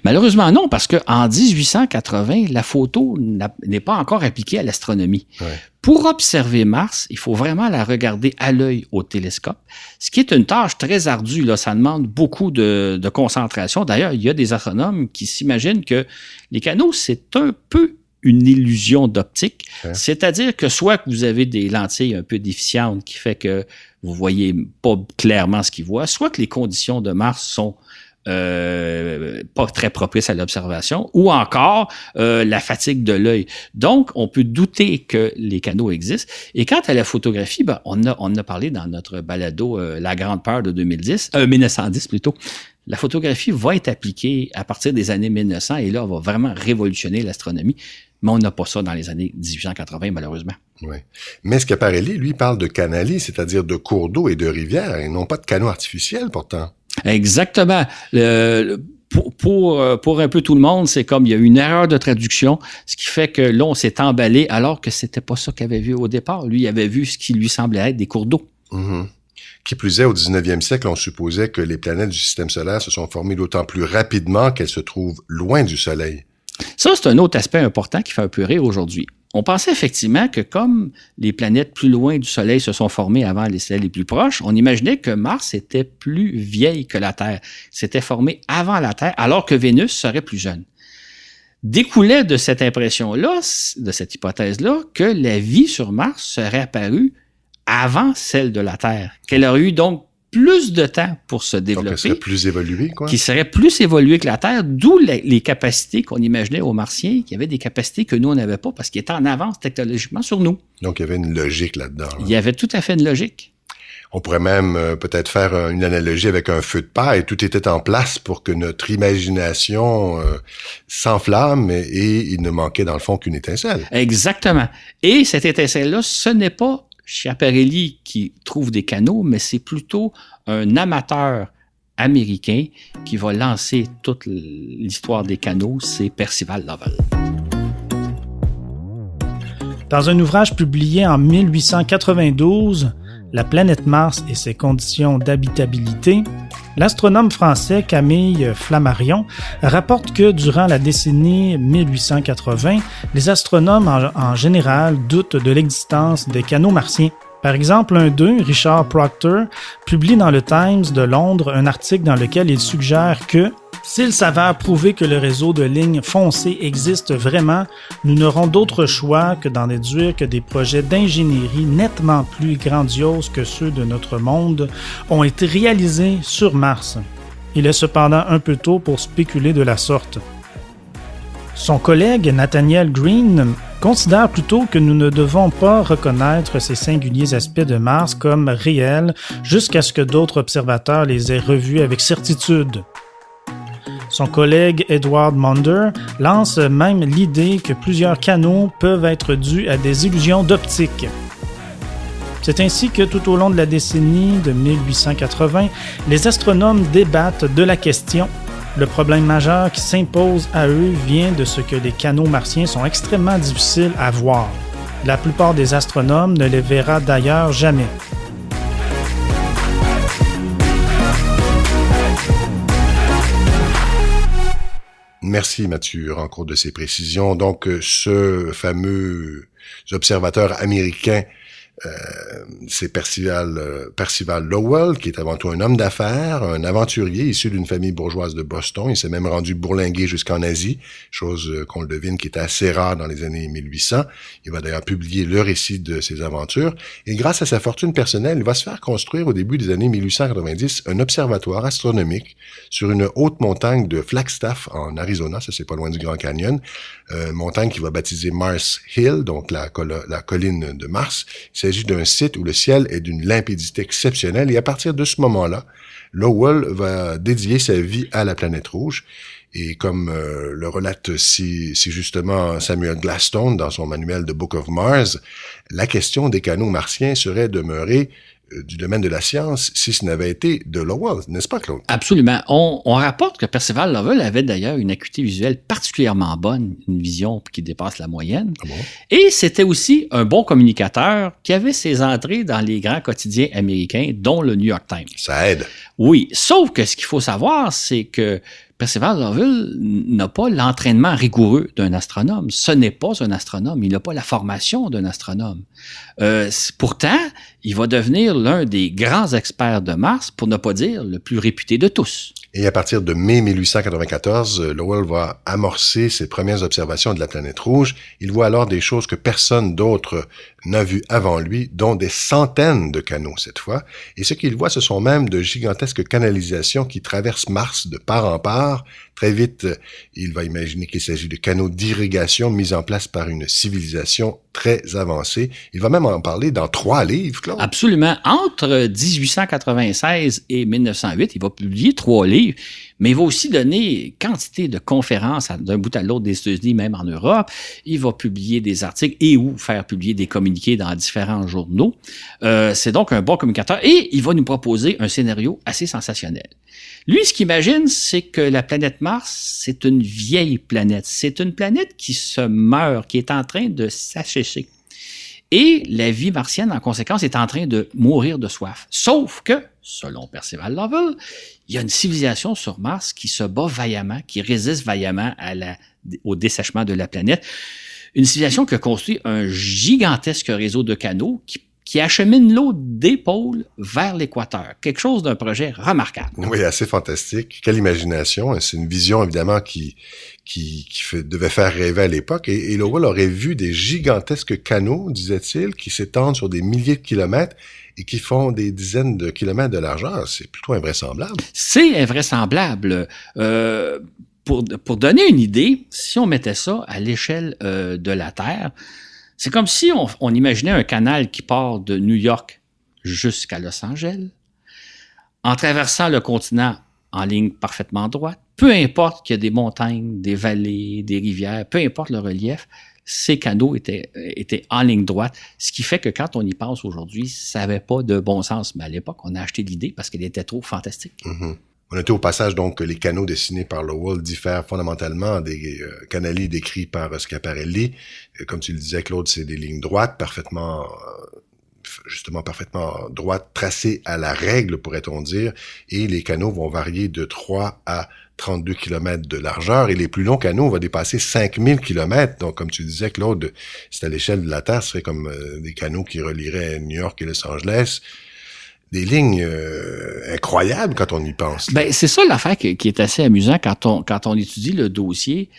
Malheureusement, non, parce qu'en 1880, la photo n'est pas encore appliquée à l'astronomie. Ouais. Pour observer Mars, il faut vraiment la regarder à l'œil au télescope, ce qui est une tâche très ardue. Là, ça demande beaucoup de concentration. D'ailleurs, il y a des astronomes qui s'imaginent que les canaux, c'est un peu une illusion d'optique. Ouais. C'est-à-dire que soit que vous avez des lentilles un peu déficientes qui fait que vous voyez pas clairement ce qu'ils voient, soit que les conditions de Mars sont pas très propice à l'observation, ou encore la fatigue de l'œil. Donc, on peut douter que les canaux existent. Et quant à la photographie, on a parlé dans notre balado La Grande Peur de 1910 plutôt. La photographie va être appliquée à partir des années 1900 et là, elle va vraiment révolutionner l'astronomie. Mais on n'a pas ça dans les années 1880, malheureusement. Oui. Mais Schiaparelli, lui, parle de canali, c'est-à-dire de cours d'eau et de rivières, et non pas de canaux artificiels, pourtant. Exactement. Pour un peu tout le monde, c'est comme il y a une erreur de traduction, ce qui fait que là, on s'est emballé alors que c'était pas ça qu'il avait vu au départ. Lui, il avait vu ce qui lui semblait être des cours d'eau. Qui plus est, au 19e siècle, on supposait que les planètes du système solaire se sont formées d'autant plus rapidement qu'elles se trouvent loin du Soleil. Ça, c'est un autre aspect important qui fait un peu rire aujourd'hui. On pensait effectivement que comme les planètes plus loin du Soleil se sont formées avant les soleils les plus proches, on imaginait que Mars était plus vieille que la Terre. C'était formé avant la Terre, alors que Vénus serait plus jeune. Découlait de cette impression-là, de cette hypothèse-là, que la vie sur Mars serait apparue avant celle de la Terre, qu'elle aurait eu donc plus de temps pour se Donc, développer. elle serait plus évoluée, quoi. Qui serait plus évolué que la Terre, d'où les capacités qu'on imaginait aux Martiens, qui avaient des capacités que nous, on n'avait pas, parce qu'ils étaient en avance technologiquement sur nous. Donc, il y avait une logique là-dedans. Là. Il y avait tout à fait une logique. On pourrait même peut-être faire une analogie avec un feu de paille. Tout était en place pour que notre imagination s'enflamme et il ne manquait dans le fond qu'une étincelle. Exactement. Et cette étincelle-là, ce n'est pas Schiaparelli qui trouve des canaux, mais c'est plutôt un amateur américain qui va lancer toute l'histoire des canaux, c'est Percival Lovell. Dans un ouvrage publié en 1892, La planète Mars et ses conditions d'habitabilité, l'astronome français Camille Flammarion rapporte que durant la décennie 1880, les astronomes en général doutent de l'existence des canaux martiens. Par exemple, un d'eux, Richard Proctor, publie dans le Times de Londres un article dans lequel il suggère que s'il s'avère prouver que le réseau de lignes foncées existe vraiment, nous n'aurons d'autre choix que d'en déduire que des projets d'ingénierie nettement plus grandioses que ceux de notre monde ont été réalisés sur Mars. Il est cependant un peu tôt pour spéculer de la sorte. Son collègue Nathaniel Green considère plutôt que nous ne devons pas reconnaître ces singuliers aspects de Mars comme réels jusqu'à ce que d'autres observateurs les aient revus avec certitude. Son collègue Edward Maunder lance même l'idée que plusieurs canaux peuvent être dus à des illusions d'optique. C'est ainsi que tout au long de la décennie de 1880, les astronomes débattent de la question. Le problème majeur qui s'impose à eux vient de ce que les canaux martiens sont extrêmement difficiles à voir. La plupart des astronomes ne les verra d'ailleurs jamais. Merci Mathieu, en cours de ces précisions. Donc, ce fameux observateur américain, c'est Percival Lowell, qui est avant tout un homme d'affaires, un aventurier issu d'une famille bourgeoise de Boston. Il s'est même rendu bourlinguer jusqu'en Asie, chose qu'on le devine qui était assez rare dans les années 1800. Il va d'ailleurs publier le récit de ses aventures. Et grâce à sa fortune personnelle, il va se faire construire au début des années 1890 un observatoire astronomique sur une haute montagne de Flagstaff en Arizona, ça c'est pas loin du Grand Canyon, montagne qu'il va baptiser Mars Hill, donc la colline de Mars. Il s'agit d'un site où le ciel est d'une limpidité exceptionnelle et à partir de ce moment-là, Lowell va dédier sa vie à la planète rouge. Et comme le relate si justement Samuel Gladstone dans son manuel The Book of Mars, la question des canaux martiens serait demeurée du domaine de la science si ce n'avait été de Lowell, n'est-ce pas, Claude? Absolument. On rapporte que Percival Lovell avait d'ailleurs une acuité visuelle particulièrement bonne, une vision qui dépasse la moyenne. Ah bon? Et c'était aussi un bon communicateur qui avait ses entrées dans les grands quotidiens américains, dont le New York Times. Ça aide. Oui, sauf que ce qu'il faut savoir, c'est que Percival Lovell n'a pas l'entraînement rigoureux d'un astronome. Ce n'est pas un astronome. Il n'a pas la formation d'un astronome. Pourtant, il va devenir l'un des grands experts de Mars, pour ne pas dire le plus réputé de tous. Et à partir de mai 1894, Lowell va amorcer ses premières observations de la planète rouge. Il voit alors des choses que personne d'autre n'a vues avant lui, dont des centaines de canaux cette fois. Et ce qu'il voit, ce sont même de gigantesques canalisations qui traversent Mars de part en part. Très vite, il va imaginer qu'il s'agit de canaux d'irrigation mis en place par une civilisation très avancée. Il va même en parler dans 3 livres, Claude. Absolument. Entre 1896 et 1908, il va publier 3 livres, mais il va aussi donner quantité de conférences d'un bout à l'autre des États-Unis, même en Europe. Il va publier des articles et ou faire publier des communiqués dans différents journaux. C'est donc un bon communicateur et il va nous proposer un scénario assez sensationnel. Lui, ce qu'il imagine, c'est que la planète Mars, c'est une vieille planète. C'est une planète qui se meurt, qui est en train de s'assécher. Et la vie martienne, en conséquence, est en train de mourir de soif. Sauf que, selon Percival Lovell, il y a une civilisation sur Mars qui se bat vaillamment, qui résiste vaillamment au dessèchement de la planète. Une civilisation qui a construit un gigantesque réseau de canaux qui achemine l'eau des pôles vers l'équateur. Quelque chose d'un projet remarquable. Oui, assez fantastique. Quelle imagination. C'est une vision, évidemment, qui devait faire rêver à l'époque. Et Lowell aurait vu des gigantesques canaux, disait-il, qui s'étendent sur des milliers de kilomètres et qui font des dizaines de kilomètres de largeur. C'est plutôt invraisemblable. C'est invraisemblable. Pour donner une idée, si on mettait ça à l'échelle de la Terre, c'est comme si on imaginait un canal qui part de New York jusqu'à Los Angeles, en traversant le continent en ligne parfaitement droite. Peu importe qu'il y a des montagnes, des vallées, des rivières, peu importe le relief, ces canaux étaient en ligne droite, ce qui fait que quand on y pense aujourd'hui, ça n'avait pas de bon sens. Mais à l'époque, on a acheté l'idée parce qu'elle était trop fantastique. Mm-hmm. On notait au passage donc que les canaux dessinés par Lowell diffèrent fondamentalement des canali décrits par Schiaparelli. Comme tu le disais, Claude, c'est des lignes droites parfaitement droites, tracées à la règle, pourrait-on dire, et les canaux vont varier de 3 à 32 km de largeur, et les plus longs canaux vont dépasser 5000 km. Donc, comme tu disais, Claude, c'est à l'échelle de la Terre, ce serait comme des canaux qui relieraient New York et Los Angeles. Des lignes incroyables quand on y pense. Ben, c'est ça l'affaire qui est assez amusant quand on étudie le dossier.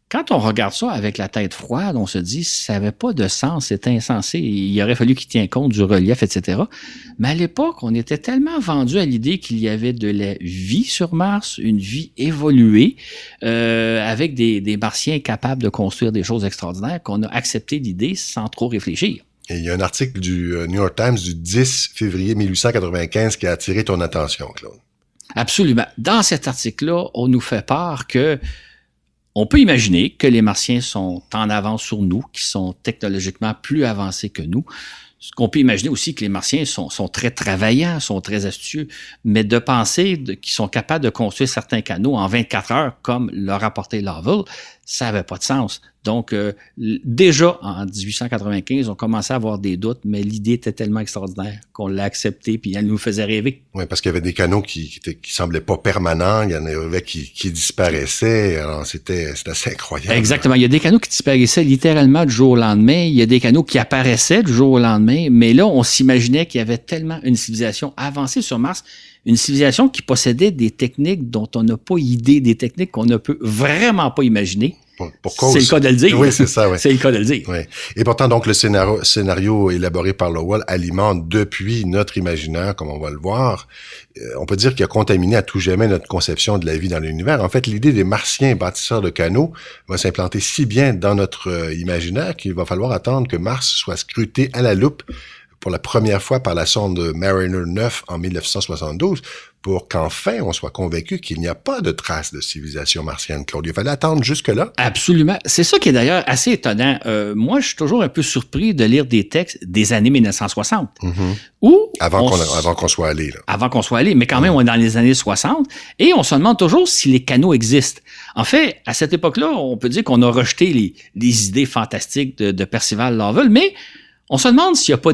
Quand on regarde ça avec la tête froide, on se dit ça n'avait pas de sens, c'est insensé. Il aurait fallu qu'il tienne compte du relief, etc. Mais à l'époque, on était tellement vendu à l'idée qu'il y avait de la vie sur Mars, une vie évoluée, avec des Martiens capables de construire des choses extraordinaires, qu'on a accepté l'idée sans trop réfléchir. Et il y a un article du New York Times du 10 février 1895 qui a attiré ton attention, Claude. Absolument. Dans cet article-là, on nous fait part que on peut imaginer que les Martiens sont en avance sur nous, qui sont technologiquement plus avancés que nous. Ce qu'on peut imaginer aussi que les Martiens sont très travaillants, sont très astucieux, mais de penser qu'ils sont capables de construire certains canaux en 24 heures, comme l'a rapporté Lovell, ça n'avait pas de sens. Donc, déjà en 1895, on commençait à avoir des doutes, mais l'idée était tellement extraordinaire qu'on l'a acceptée, puis elle nous faisait rêver. Oui, parce qu'il y avait des canaux qui semblaient pas permanents, il y en avait qui disparaissaient, alors c'était assez incroyable. Exactement, il y a des canaux qui disparaissaient littéralement du jour au lendemain, il y a des canaux qui apparaissaient du jour au lendemain, mais là, on s'imaginait qu'il y avait tellement une civilisation avancée sur Mars, une civilisation qui possédait des techniques dont on n'a pas idée, des techniques qu'on ne peut vraiment pas imaginer. C'est le cas de le dire. Oui, c'est ça, oui. C'est le cas de le dire. Oui. Et pourtant, donc, le scénario élaboré par Lowell alimente depuis notre imaginaire, comme on va le voir. On peut dire qu'il a contaminé à tout jamais notre conception de la vie dans l'univers. En fait, l'idée des Martiens bâtisseurs de canaux va s'implanter si bien dans notre imaginaire qu'il va falloir attendre que Mars soit scruté à la loupe pour la première fois par la sonde Mariner 9 en 1972, pour qu'enfin on soit convaincu qu'il n'y a pas de traces de civilisation martienne, Claude. Il fallait attendre jusque-là. Absolument. C'est ça qui est d'ailleurs assez étonnant. Moi, je suis toujours un peu surpris de lire des textes des années 1960. Mm-hmm. Où avant qu'on soit allé. Là. Avant qu'on soit allé, mais quand même, on est dans les années 60, et on se demande toujours si les canaux existent. En fait, à cette époque-là, on peut dire qu'on a rejeté les idées fantastiques de Percival Lowell, mais on se demande s'il n'y a pas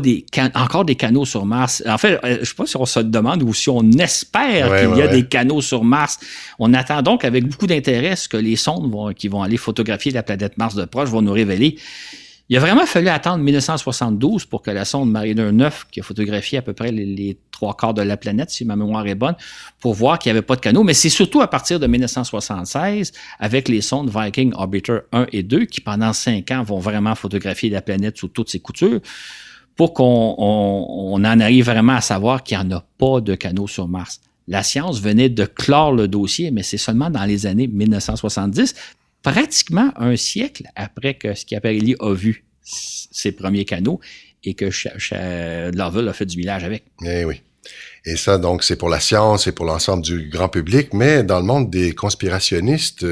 encore des canaux sur Mars. En fait, je ne sais pas si on se demande ou si on espère qu'il y a des canaux sur Mars. On attend donc avec beaucoup d'intérêt ce que les sondes qui vont aller photographier la planète Mars de proche vont nous révéler. Il a vraiment fallu attendre 1972 pour que la sonde Mariner 9, qui a photographié à peu près les 3/4 de la planète, si ma mémoire est bonne, pour voir qu'il n'y avait pas de canaux. Mais c'est surtout à partir de 1976, avec les sondes Viking Orbiter 1 et 2, qui pendant 5 ans vont vraiment photographier la planète sous toutes ses coutures, pour qu'on en arrive vraiment à savoir qu'il n'y en a pas de canaux sur Mars. La science venait de clore le dossier, mais c'est seulement dans les années 1970, pratiquement un siècle après que Schiaparelli a vu ses premiers canaux et que Lovell a fait du millage avec. Eh oui. Et ça, donc, c'est pour la science et pour l'ensemble du grand public, mais dans le monde des conspirationnistes,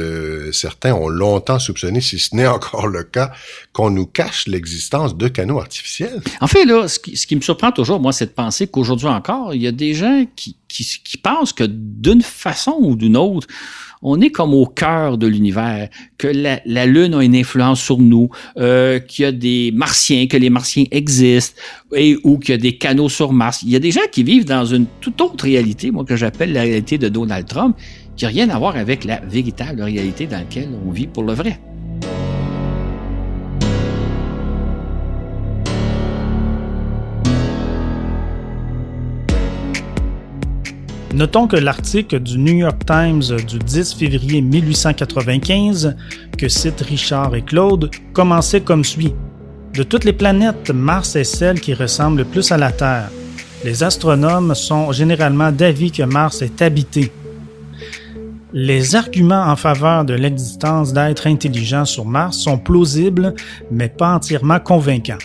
certains ont longtemps soupçonné, si ce n'est encore le cas, qu'on nous cache l'existence de canaux artificiels. En fait, là, ce qui me surprend toujours, moi, c'est de penser qu'aujourd'hui encore, il y a des gens qui pensent que d'une façon ou d'une autre, on est comme au cœur de l'univers, que la Lune a une influence sur nous, qu'il y a des Martiens, que les Martiens existent, ou qu'il y a des canaux sur Mars. Il y a des gens qui vivent dans une toute autre réalité, moi, que j'appelle la réalité de Donald Trump, qui n'a rien à voir avec la véritable réalité dans laquelle on vit pour le vrai. Notons que l'article du New York Times du 10 février 1895, que citent Richard et Claude, commençait comme suit. De toutes les planètes, Mars est celle qui ressemble le plus à la Terre. Les astronomes sont généralement d'avis que Mars est habité. Les arguments en faveur de l'existence d'êtres intelligents sur Mars sont plausibles, mais pas entièrement convaincants.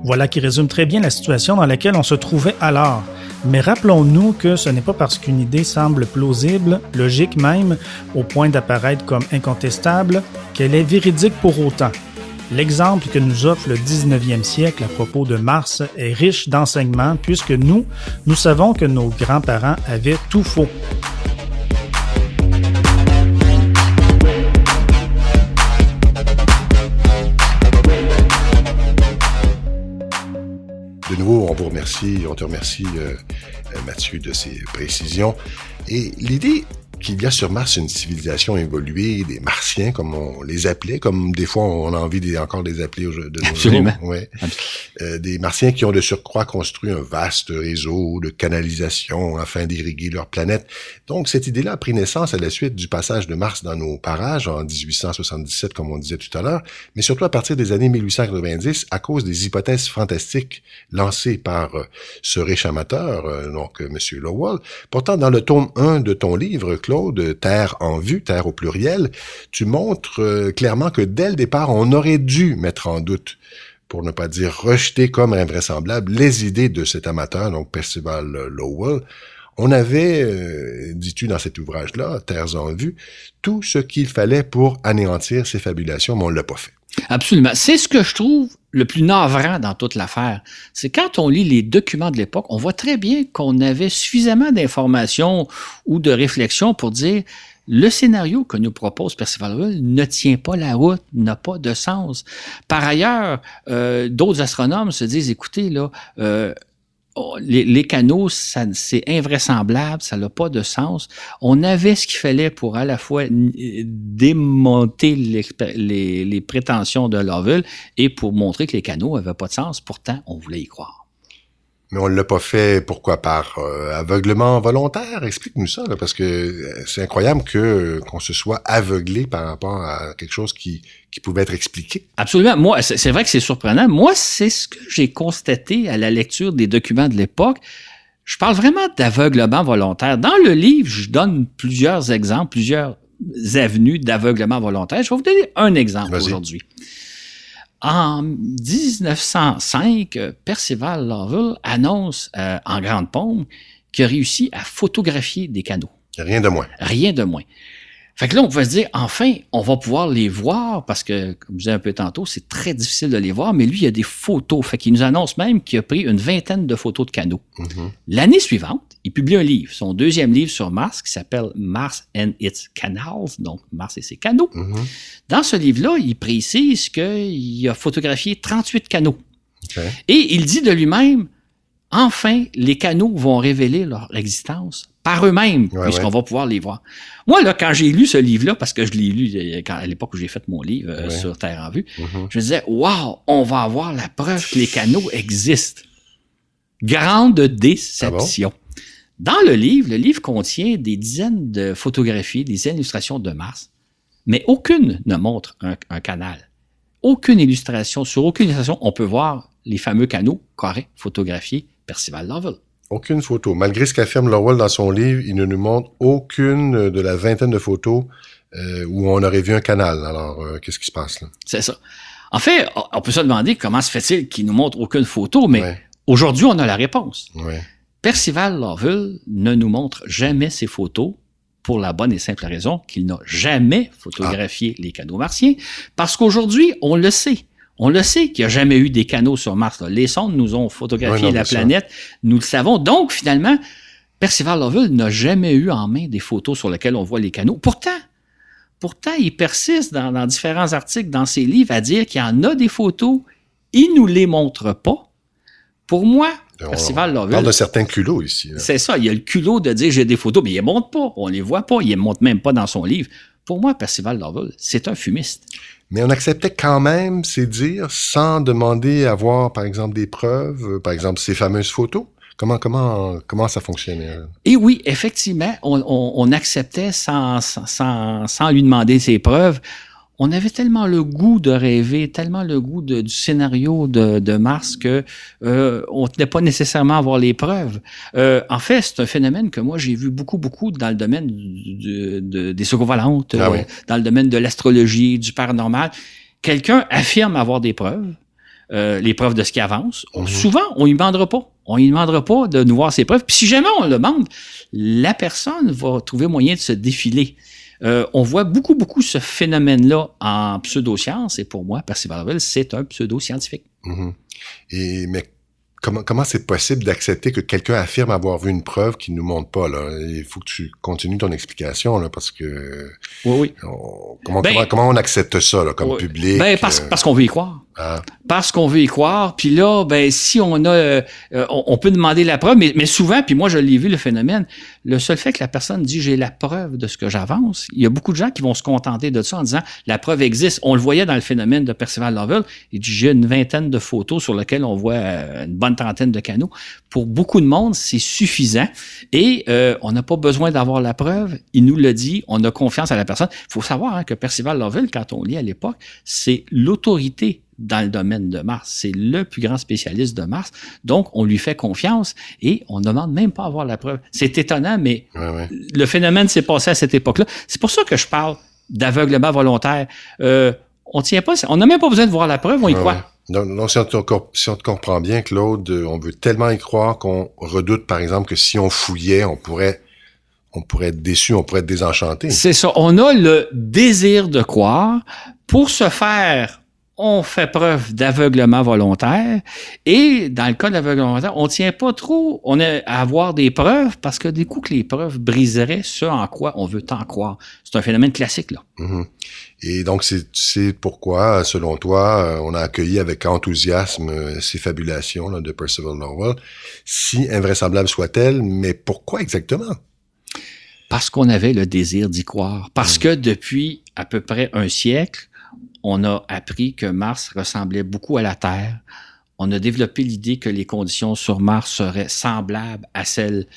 Voilà qui résume très bien la situation dans laquelle on se trouvait alors. Mais rappelons-nous que ce n'est pas parce qu'une idée semble plausible, logique même, au point d'apparaître comme incontestable, qu'elle est véridique pour autant. L'exemple que nous offre le 19e siècle à propos de Mars est riche d'enseignements puisque nous savons que nos grands-parents avaient tout faux. De nouveau, on te remercie, Mathieu, de ces précisions. Et l'idée qu'il y a sur Mars une civilisation évoluée, des Martiens, comme on les appelait, comme des fois on a envie encore de les appeler de nos Absolument. jours. Ouais. Des Martiens qui ont de surcroît construit un vaste réseau de canalisation afin d'irriguer leur planète. Donc, cette idée-là a pris naissance à la suite du passage de Mars dans nos parages en 1877, comme on disait tout à l'heure, mais surtout à partir des années 1890 à cause des hypothèses fantastiques lancées par ce riche amateur, donc M. Lowell. Pourtant, dans le tome 1 de ton livre, Claude, Terre en vue, Terre au pluriel, tu montres clairement que dès le départ, on aurait dû mettre en doute, pour ne pas dire rejeter comme invraisemblable, les idées de cet amateur, donc Percival Lowell. On avait, dis-tu dans cet ouvrage-là, Terres en vue, tout ce qu'il fallait pour anéantir ces fabulations, mais on ne l'a pas fait. Absolument. C'est ce que je trouve le plus navrant dans toute l'affaire. C'est quand on lit les documents de l'époque, on voit très bien qu'on avait suffisamment d'informations ou de réflexions pour dire le scénario que nous propose Percival Lowell ne tient pas la route, n'a pas de sens. Par ailleurs, d'autres astronomes se disent, écoutez, là, les canaux, c'est invraisemblable, ça n'a pas de sens. On avait ce qu'il fallait pour à la fois démonter les prétentions de Lowell et pour montrer que les canaux n'avaient pas de sens. Pourtant, on voulait y croire. Mais on ne l'a pas fait, pourquoi? Par aveuglement volontaire? Explique-nous ça, là, parce que c'est incroyable qu'on se soit aveuglé par rapport à quelque chose qui pouvait être expliqué. Absolument. Moi, c'est vrai que c'est surprenant. Moi, c'est ce que j'ai constaté à la lecture des documents de l'époque. Je parle vraiment d'aveuglement volontaire. Dans le livre, je donne plusieurs exemples, plusieurs avenues d'aveuglement volontaire. Je vais vous donner un exemple aujourd'hui. En 1905, Percival Lowell annonce en grande pompe qu'il a réussi à photographier des canaux. Rien de moins. Rien de moins. Fait que là, on pouvait se dire, enfin, on va pouvoir les voir parce que, comme je disais un peu tantôt, c'est très difficile de les voir, mais lui, il a des photos. Fait qu'il nous annonce même qu'il a pris une vingtaine de photos de canaux. Mm-hmm. L'année suivante, il publie un livre, son deuxième livre sur Mars, qui s'appelle Mars and its Canals, donc Mars et ses canaux. Mm-hmm. Dans ce livre-là, il précise qu'il a photographié 38 canaux. Okay. Et il dit de lui-même, enfin, les canaux vont révéler leur existence par eux-mêmes, puisqu'on va pouvoir les voir. Moi, là, quand j'ai lu ce livre-là, parce que je l'ai lu à l'époque où j'ai fait mon livre sur Terre en vue, je me disais, wow, on va avoir la preuve que les canaux existent. Grande déception. Ah bon? Dans le livre contient des dizaines de photographies, des dizaines d'illustrations de Mars, mais aucune ne montre un canal. Aucune illustration, sur aucune illustration, on peut voir les fameux canaux qu'aurait photographiés Percival Lowell. Aucune photo. Malgré ce qu'affirme Lowell dans son livre, il ne nous montre aucune de la vingtaine de photos où on aurait vu un canal. Alors, qu'est-ce qui se passe là? C'est ça. En fait, on peut se demander comment se fait-il qu'il nous montre aucune photo, mais aujourd'hui, on a la réponse. Percival Lowell ne nous montre jamais ses photos pour la bonne et simple raison qu'il n'a jamais photographié les canaux martiens, parce qu'aujourd'hui, on le sait. On le sait qu'il n'y a jamais eu des canaux sur Mars. Là. Les sondes nous ont photographié la planète, nous le savons. Donc, finalement, Percival Lowell n'a jamais eu en main des photos sur lesquelles on voit les canaux. Pourtant, il persiste dans différents articles, dans ses livres, à dire qu'il y en a des photos, il ne nous les montre pas. Pour moi, Percival Lowell... On parle de certains culots ici. Là. C'est ça, il y a le culot de dire j'ai des photos, mais il ne les montre pas, on ne les voit pas, il ne les montre même pas dans son livre. Pour moi, Percival Lowell, c'est un fumiste. Mais on acceptait quand même ces dires sans demander à voir, par exemple, des preuves, par exemple, ces fameuses photos. Comment ça fonctionnait? Et oui, effectivement, on acceptait sans lui demander ses preuves. on avait tellement le goût de rêver, tellement le goût du scénario de Mars que on tenait pas nécessairement à voir les preuves. En fait, c'est un phénomène que moi j'ai vu beaucoup dans le domaine des soucoupes volantes, dans le domaine de l'astrologie, du paranormal. Quelqu'un affirme avoir des preuves, les preuves de ce qui avance. Souvent, on lui demandera pas. On lui demandera pas de nous voir ses preuves. Puis si jamais on le demande, la personne va trouver moyen de se défiler. On voit beaucoup ce phénomène-là en pseudosciences, et pour moi, Percival Lowell, c'est un pseudo-scientifique. Mais comment c'est possible d'accepter que quelqu'un affirme avoir vu une preuve qu'il nous montre pas, là? Il faut que tu continues ton explication, là, parce que... Oui. Comment on accepte ça, là, comme public? Parce qu'on veut y croire. Parce qu'on veut y croire. Puis là, si on a... on peut demander la preuve, mais souvent, puis moi, je l'ai vu, le phénomène, le seul fait que la personne dit « j'ai la preuve de ce que j'avance », il y a beaucoup de gens qui vont se contenter de ça en disant « la preuve existe ». On le voyait dans le phénomène de Percival Lowell. Il dit « j'ai une vingtaine de photos sur lesquelles on voit une bonne trentaine de canaux ». Pour beaucoup de monde, c'est suffisant. Et on n'a pas besoin d'avoir la preuve. Il nous le dit, on a confiance à la personne. Il faut savoir que Percival Lowell, quand on lit à l'époque, c'est l'autorité dans le domaine de Mars. C'est le plus grand spécialiste de Mars. Donc, on lui fait confiance et on ne demande même pas à avoir la preuve. C'est étonnant, mais le phénomène s'est passé à cette époque-là. C'est pour ça que je parle d'aveuglement volontaire. On n'a même pas besoin de voir la preuve, on y croit. Donc, si on te comprend bien, Claude, on veut tellement y croire qu'on redoute, par exemple, que si on fouillait, on pourrait être déçu, on pourrait être désenchanté. C'est ça. On a le désir de croire. Pour ce faire, on fait preuve d'aveuglement volontaire. Et dans le cas de l'aveuglement volontaire, on tient pas trop à avoir des preuves parce que du coup que les preuves briseraient ce en quoi on veut tant croire. C'est un phénomène classique, là. Et donc, c'est pourquoi, selon toi, on a accueilli avec enthousiasme ces fabulations là, de Percival Lowell, si invraisemblables soient-elles, mais pourquoi exactement? Parce qu'on avait le désir d'y croire. Parce que depuis à peu près un siècle, on a appris que Mars ressemblait beaucoup à la Terre. On a développé l'idée que les conditions sur Mars seraient semblables à celles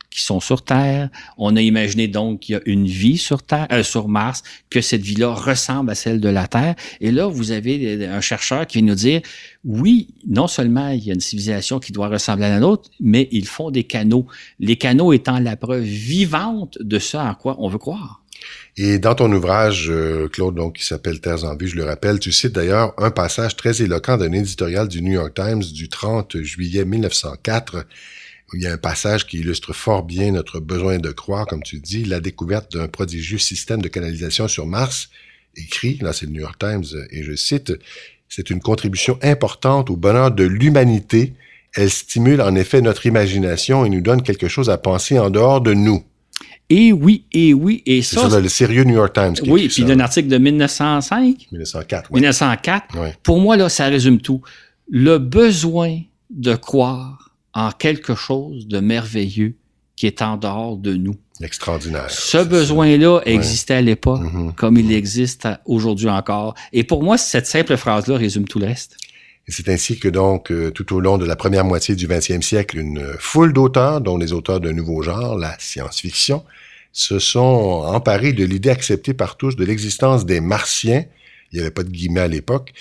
qui sont sur Terre. On a imaginé donc qu'il y a une vie sur Terre, sur Mars, que cette vie-là ressemble à celle de la Terre. Et là, vous avez un chercheur qui vient nous dire, oui, non seulement il y a une civilisation qui doit ressembler à la nôtre, mais ils font des canaux. Les canaux étant la preuve vivante de ce en quoi on veut croire. Et dans ton ouvrage, Claude, donc, qui s'appelle Terres en vue, je le rappelle, tu cites d'ailleurs un passage très éloquent d'un éditorial du New York Times du 30 juillet 1904. Il y a un passage qui illustre fort bien notre besoin de croire, comme tu dis, la découverte d'un prodigieux système de canalisation sur Mars, écrit, là c'est le New York Times, et je cite, « C'est une contribution importante au bonheur de l'humanité. Elle stimule en effet notre imagination et nous donne quelque chose à penser en dehors de nous. » Et oui. Et ça, c'est le sérieux New York Times. Oui, puis d'un article de 1905. 1904, oui. 1904. Oui. Pour moi, là, ça résume tout. Le besoin de croire en quelque chose de merveilleux qui est en dehors de nous. Extraordinaire. Ce besoin-là existait à l'époque, comme il existe aujourd'hui encore. Et pour moi, cette simple phrase-là résume tout le reste. Et c'est ainsi que donc, tout au long de la première moitié du 20e siècle, une foule d'auteurs, dont les auteurs d'un nouveau genre, la science-fiction, se sont emparés de l'idée acceptée par tous de l'existence des Martiens, il n'y avait pas de guillemets à l'époque,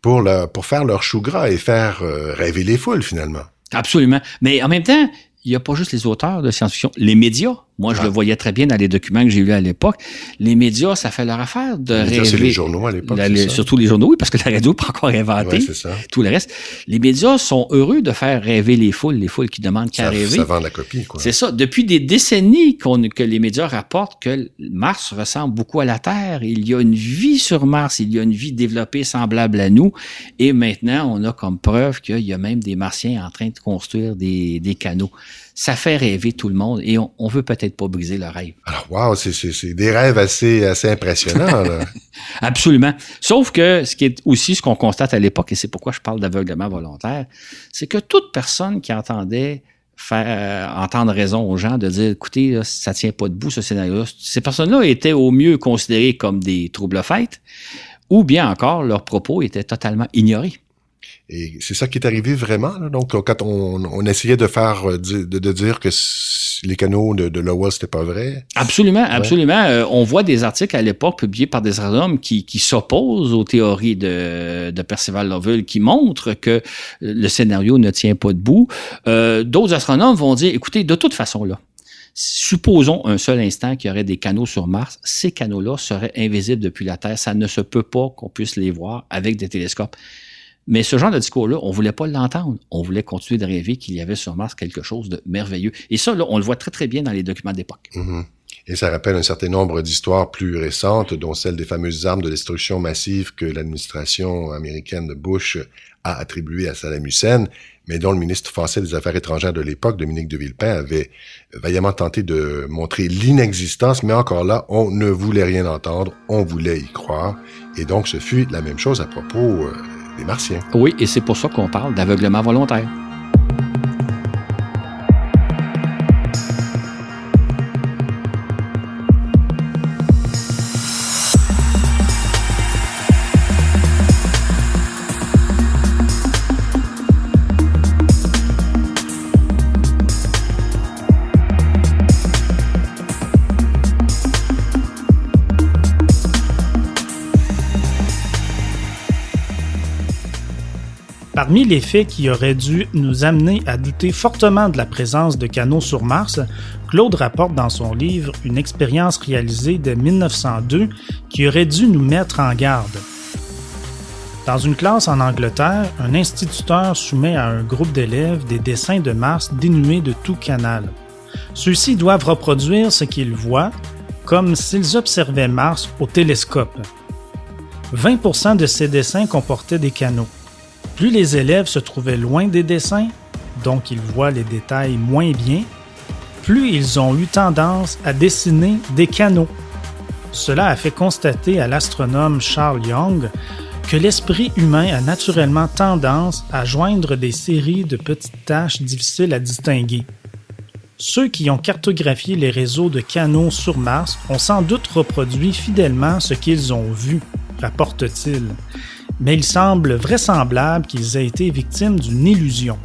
pour faire leur chou gras et faire rêver les foules, finalement. Absolument. Mais en même temps, il n'y a pas juste les auteurs de science-fiction. Les médias, moi, je le voyais très bien dans les documents que j'ai lus à l'époque. Les médias, ça fait leur affaire de rêver. C'est les journaux à l'époque, surtout les journaux, oui, parce que la radio n'est pas encore inventée. Ouais, c'est ça. Tout le reste. Les médias sont heureux de faire rêver les foules qui demandent qu'à rêver. Ça vend la copie, quoi. C'est ça. Depuis des décennies que les médias rapportent que Mars ressemble beaucoup à la Terre. Il y a une vie sur Mars. Il y a une vie développée semblable à nous. Et maintenant, on a comme preuve qu'il y a même des Martiens en train de construire des canaux. Ça fait rêver tout le monde et on veut peut-être pas briser le rêve. Alors, wow, c'est des rêves assez impressionnants, là. Absolument. Sauf que ce qu'on constate à l'époque, et c'est pourquoi je parle d'aveuglement volontaire, c'est que toute personne qui entendait entendre raison aux gens de dire, écoutez, là, ça tient pas debout, ce scénario-là, ces personnes-là étaient au mieux considérées comme des troubles-fêtes, ou bien encore, leurs propos étaient totalement ignorés. Et c'est ça qui est arrivé vraiment. Là. Donc, quand on essayait de faire de dire que les canaux de Lowell, c'était pas vrai. Absolument, absolument. On voit des articles à l'époque publiés par des astronomes qui s'opposent aux théories de Percival Lowell, qui montrent que le scénario ne tient pas debout. D'autres astronomes vont dire, écoutez, de toute façon, là, supposons un seul instant qu'il y aurait des canaux sur Mars, ces canaux-là seraient invisibles depuis la Terre. Ça ne se peut pas qu'on puisse les voir avec des télescopes. Mais ce genre de discours-là, on voulait pas l'entendre. On voulait continuer de rêver qu'il y avait sur Mars quelque chose de merveilleux. Et ça, là, on le voit très, très bien dans les documents d'époque. Mm-hmm. Et ça rappelle un certain nombre d'histoires plus récentes, dont celle des fameuses armes de destruction massive que l'administration américaine de Bush a attribuées à Saddam Hussein, mais dont le ministre français des Affaires étrangères de l'époque, Dominique de Villepin, avait vaillamment tenté de montrer l'inexistence, mais encore là, on ne voulait rien entendre, on voulait y croire. Et donc, ce fut la même chose à propos des Martiens. Oui, et c'est pour ça qu'on parle d'aveuglement volontaire. Parmi les faits qui auraient dû nous amener à douter fortement de la présence de canaux sur Mars, Claude rapporte dans son livre une expérience réalisée dès 1902 qui aurait dû nous mettre en garde. Dans une classe en Angleterre, un instituteur soumet à un groupe d'élèves des dessins de Mars dénués de tout canal. Ceux-ci doivent reproduire ce qu'ils voient, comme s'ils observaient Mars au télescope. 20% de ces dessins comportaient des canaux. Plus les élèves se trouvaient loin des dessins, donc ils voient les détails moins bien, plus ils ont eu tendance à dessiner des canaux. Cela a fait constater à l'astronome Charles Young que l'esprit humain a naturellement tendance à joindre des séries de petites taches difficiles à distinguer. Ceux qui ont cartographié les réseaux de canaux sur Mars ont sans doute reproduit fidèlement ce qu'ils ont vu, rapporte-t-il. Mais il semble vraisemblable qu'ils aient été victimes d'une illusion.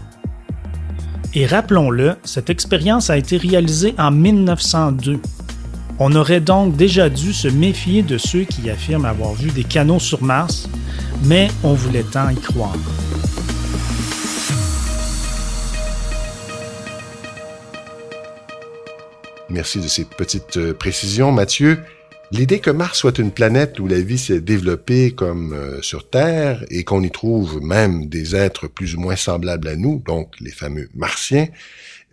Et rappelons-le, cette expérience a été réalisée en 1902. On aurait donc déjà dû se méfier de ceux qui affirment avoir vu des canaux sur Mars, mais on voulait tant y croire. Merci de ces petites précisions, Mathieu. L'idée que Mars soit une planète où la vie s'est développée comme sur Terre et qu'on y trouve même des êtres plus ou moins semblables à nous, donc les fameux Martiens,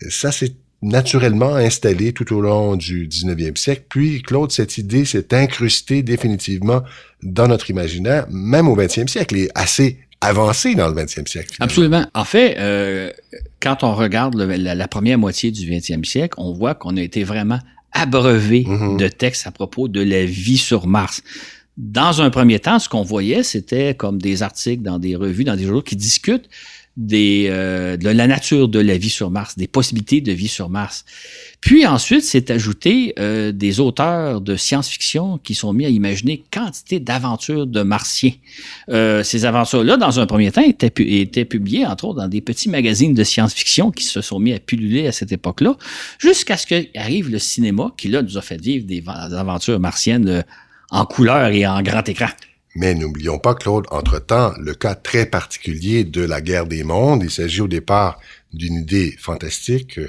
ça s'est naturellement installé tout au long du 19e siècle. Puis, Claude, cette idée s'est incrustée définitivement dans notre imaginaire, même au 20e siècle, et assez avancée dans le 20e siècle. Finalement. Absolument. En fait, quand on regarde la première moitié du 20e siècle, on voit qu'on a été vraiment abreuvé de textes à propos de la vie sur Mars. Dans un premier temps, ce qu'on voyait, c'était comme des articles dans des revues, dans des journaux qui discutent de la nature de la vie sur Mars, des possibilités de vie sur Mars. Puis ensuite, c'est ajouté des auteurs de science-fiction qui sont mis à imaginer quantité d'aventures de martiens. Ces aventures-là, dans un premier temps, étaient publiées, entre autres, dans des petits magazines de science-fiction qui se sont mis à pulluler à cette époque-là, jusqu'à ce qu'arrive le cinéma, qui là nous a fait vivre des aventures martiennes en couleur et en grand écran. Mais n'oublions pas, Claude, entre-temps, le cas très particulier de la guerre des mondes. Il s'agit au départ d'une idée fantastique,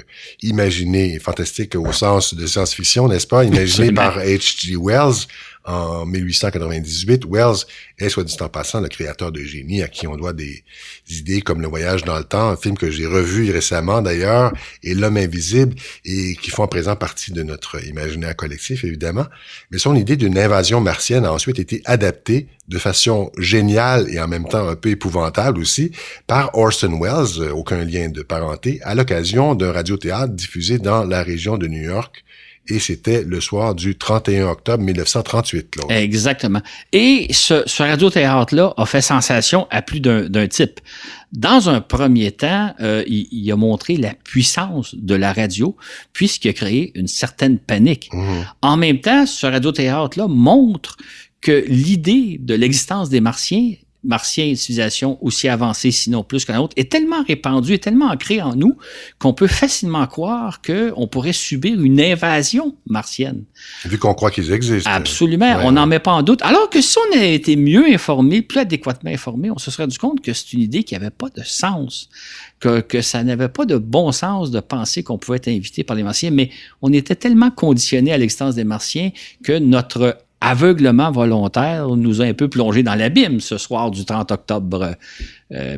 imaginée, fantastique au sens de science-fiction, n'est-ce pas? Imaginée par H.G. Wells en 1898. Wells est, soit dit en passant, le créateur de génie à qui on doit des idées comme Le Voyage dans le temps, un film que j'ai revu récemment d'ailleurs, et L'Homme invisible, et qui font à présent partie de notre imaginaire collectif, évidemment. Mais son idée d'une invasion martienne a ensuite été adaptée de façon géniale et en même temps un peu épouvantable aussi par Orson Welles, aucun lien de parenté, à l'occasion d'un radiothéâtre diffusé dans la région de New York. Et c'était le soir du 31 octobre 1938. Là. Exactement. Et ce radiothéâtre-là a fait sensation à plus d'un type. Dans un premier temps, il a montré la puissance de la radio, puisqu'il a créé une certaine panique. En même temps, ce radiothéâtre-là montre que l'idée de l'existence des Martiens martien, une civilisation aussi avancée, sinon plus que la nôtre, est tellement répandue, est tellement ancrée en nous qu'on peut facilement croire qu'on pourrait subir une invasion martienne. Vu qu'on croit qu'ils existent. Absolument, on n'en met pas en doute. Alors que si on avait été mieux informé, plus adéquatement informé, on se serait rendu compte que c'est une idée qui n'avait pas de sens, que ça n'avait pas de bon sens de penser qu'on pouvait être invité par les martiens, mais on était tellement conditionné à l'existence des martiens que notre aveuglement volontaire nous a un peu plongé dans l'abîme ce soir du 30 octobre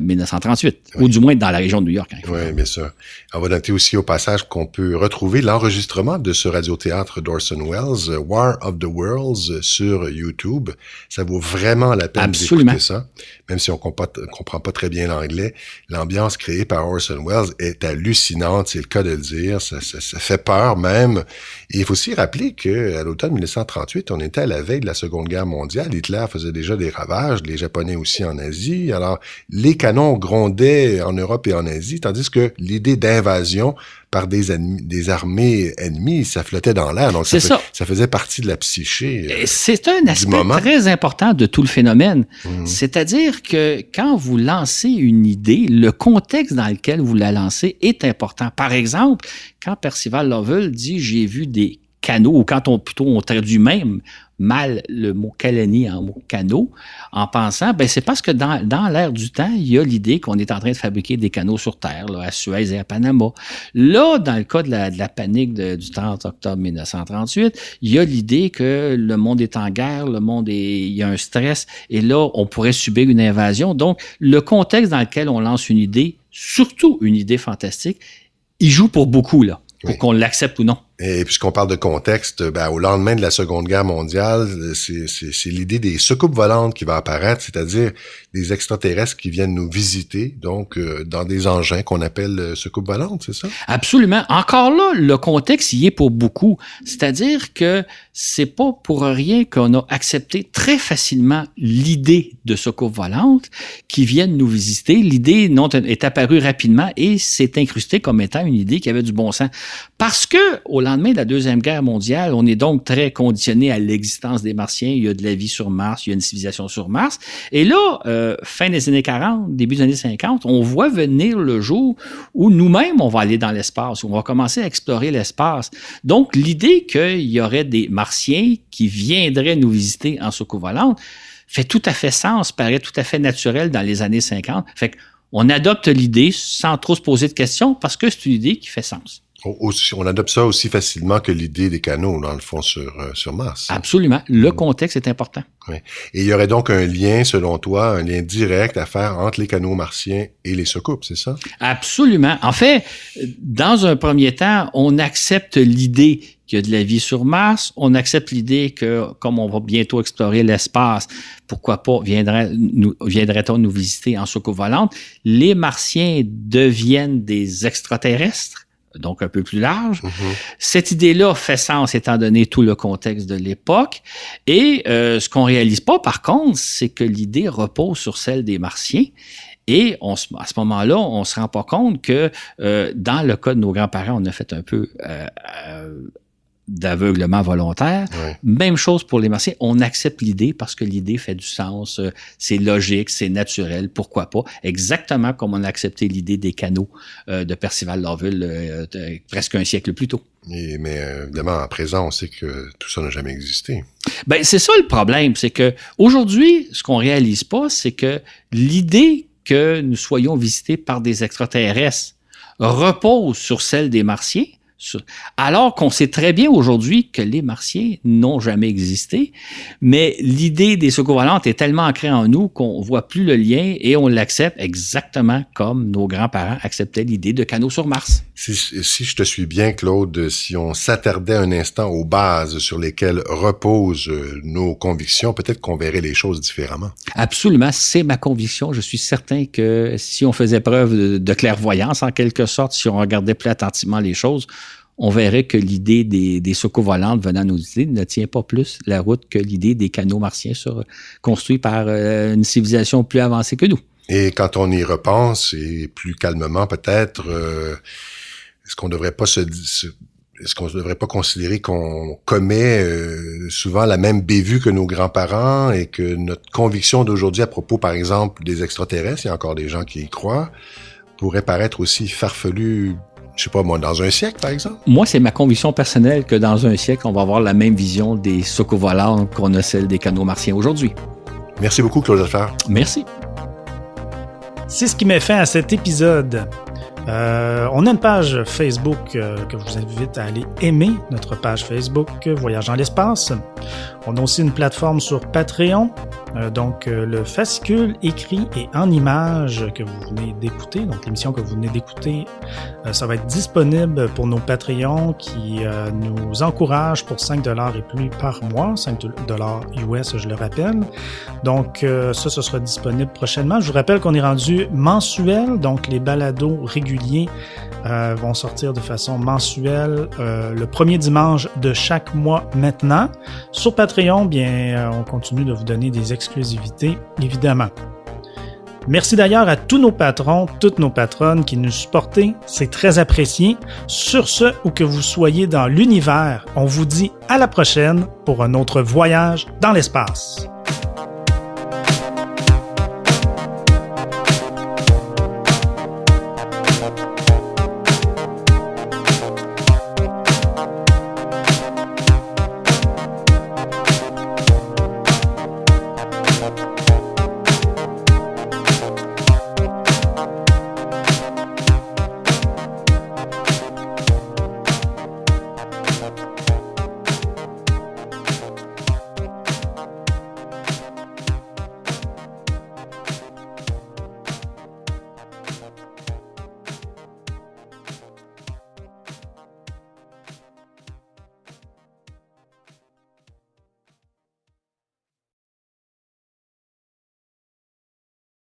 1938, ou du moins dans la région de New York. Oui, bien sûr. On va noter aussi au passage qu'on peut retrouver l'enregistrement de ce radiothéâtre d'Orson Welles, War of the Worlds, sur YouTube. Ça vaut vraiment la peine d'écouter ça, même si on comprend pas très bien l'anglais. L'ambiance créée par Orson Welles est hallucinante, c'est le cas de le dire. Ça fait peur même. Et il faut aussi rappeler qu'à l'automne 1938, on était à la veille de la Seconde Guerre mondiale. Hitler faisait déjà des ravages, les Japonais aussi en Asie. Alors, les canons grondaient en Europe et en Asie, tandis que l'idée d'invasion par des armées ennemies, ça flottait dans l'air. Donc, ça faisait partie de la psyché. C'est un aspect très important de tout le phénomène. C'est-à-dire que quand vous lancez une idée, le contexte dans lequel vous la lancez est important. Par exemple, quand Percival Lowell dit « j'ai vu des canaux », ou quand on traduit même mal le mot colony en mot canot, en pensant, c'est parce que dans l'ère du temps, il y a l'idée qu'on est en train de fabriquer des canaux sur Terre, là, à Suez et à Panama. Là, dans le cas de la panique du 30 octobre 1938, il y a l'idée que le monde est en guerre, il y a un stress, et là, on pourrait subir une invasion. Donc, le contexte dans lequel on lance une idée, surtout une idée fantastique, il joue pour beaucoup, là, pour qu'on l'accepte ou non. Et puisqu'on parle de contexte, au lendemain de la Seconde Guerre mondiale, c'est l'idée des soucoupes volantes qui va apparaître, c'est-à-dire des extraterrestres qui viennent nous visiter, donc dans des engins qu'on appelle soucoupes volantes, c'est ça? Absolument. Encore là, le contexte y est pour beaucoup. C'est-à-dire que c'est pas pour rien qu'on a accepté très facilement l'idée de soucoupes volantes qui viennent nous visiter. L'idée est apparue rapidement et s'est incrustée comme étant une idée qui avait du bon sens. Parce que au lendemain de la Deuxième Guerre mondiale, on est donc très conditionné à l'existence des Martiens. Il y a de la vie sur Mars, il y a une civilisation sur Mars. Et là, fin des années 40, début des années 50, on voit venir le jour où nous-mêmes, on va aller dans l'espace, où on va commencer à explorer l'espace. Donc, l'idée qu'il y aurait des Martiens qui viendraient nous visiter en soucoupe volante fait tout à fait sens, paraît tout à fait naturel dans les années 50. Fait qu'on adopte l'idée sans trop se poser de questions parce que c'est une idée qui fait sens. On adopte ça aussi facilement que l'idée des canaux, dans le fond, sur Mars. Absolument. Le contexte est important. Oui. Et il y aurait donc un lien, selon toi, un lien direct à faire entre les canaux martiens et les soucoupes, c'est ça? Absolument. En fait, dans un premier temps, on accepte l'idée qu'il y a de la vie sur Mars. On accepte l'idée que, comme on va bientôt explorer l'espace, pourquoi pas viendrait-on nous visiter en soucoupe volante? Les Martiens deviennent des extraterrestres, donc un peu plus large. Cette idée-là fait sens étant donné tout le contexte de l'époque. Et ce qu'on réalise pas, par contre, c'est que l'idée repose sur celle des Martiens. Et à ce moment-là, on se rend pas compte que dans le cas de nos grands-parents, on a fait un peu d'aveuglement volontaire. Oui. Même chose pour les Martiens. On accepte l'idée parce que l'idée fait du sens, c'est logique, c'est naturel, pourquoi pas. Exactement comme on a accepté l'idée des canaux de Percival Lowell presque un siècle plus tôt. Mais évidemment, à présent, on sait que tout ça n'a jamais existé. C'est ça le problème, c'est que aujourd'hui, ce qu'on réalise pas, c'est que l'idée que nous soyons visités par des extraterrestres repose sur celle des Martiens, alors qu'on sait très bien aujourd'hui que les Martiens n'ont jamais existé, mais l'idée des soucoupes volantes est tellement ancrée en nous qu'on voit plus le lien et on l'accepte exactement comme nos grands-parents acceptaient l'idée de canaux sur Mars. Si je te suis bien, Claude, si on s'attardait un instant aux bases sur lesquelles reposent nos convictions, peut-être qu'on verrait les choses différemment. Absolument, c'est ma conviction. Je suis certain que si on faisait preuve de clairvoyance, en quelque sorte, si on regardait plus attentivement les choses, on verrait que l'idée des soucoupes volantes venant nous visiter ne tient pas plus la route que l'idée des canaux martiens construits par une civilisation plus avancée que nous. Et quand on y repense, et plus calmement peut-être, est-ce qu'on ne devrait pas est-ce qu'on ne devrait pas considérer qu'on commet souvent la même bévue que nos grands-parents et que notre conviction d'aujourd'hui à propos, par exemple, des extraterrestres, il y a encore des gens qui y croient, pourrait paraître aussi farfelue, je sais pas moi, dans un siècle, par exemple? Moi, c'est ma conviction personnelle que dans un siècle, on va avoir la même vision des socovolants qu'on a celle des canaux martiens aujourd'hui. Merci beaucoup, Claude Lefebvre. Merci. C'est ce qui met fin à cet épisode. On a une page Facebook que je vous invite à aller aimer, notre page Facebook Voyage dans l'espace. On a aussi une plateforme sur Patreon, donc le fascicule écrit et en images que vous venez d'écouter, donc l'émission que vous venez d'écouter, ça va être disponible pour nos Patreons qui nous encouragent pour 5$ et plus par mois, 5$ US, je le rappelle. Donc ça, ce sera disponible prochainement. Je vous rappelle qu'on est rendu mensuel, donc les balados réguliers vont sortir de façon mensuelle le premier dimanche de chaque mois maintenant. Sur Patreon, bien, on continue de vous donner des exclusivités, évidemment. Merci d'ailleurs à tous nos patrons, toutes nos patronnes qui nous supportent, c'est très apprécié. Sur ce, où que vous soyez dans l'univers, on vous dit à la prochaine pour un autre voyage dans l'espace.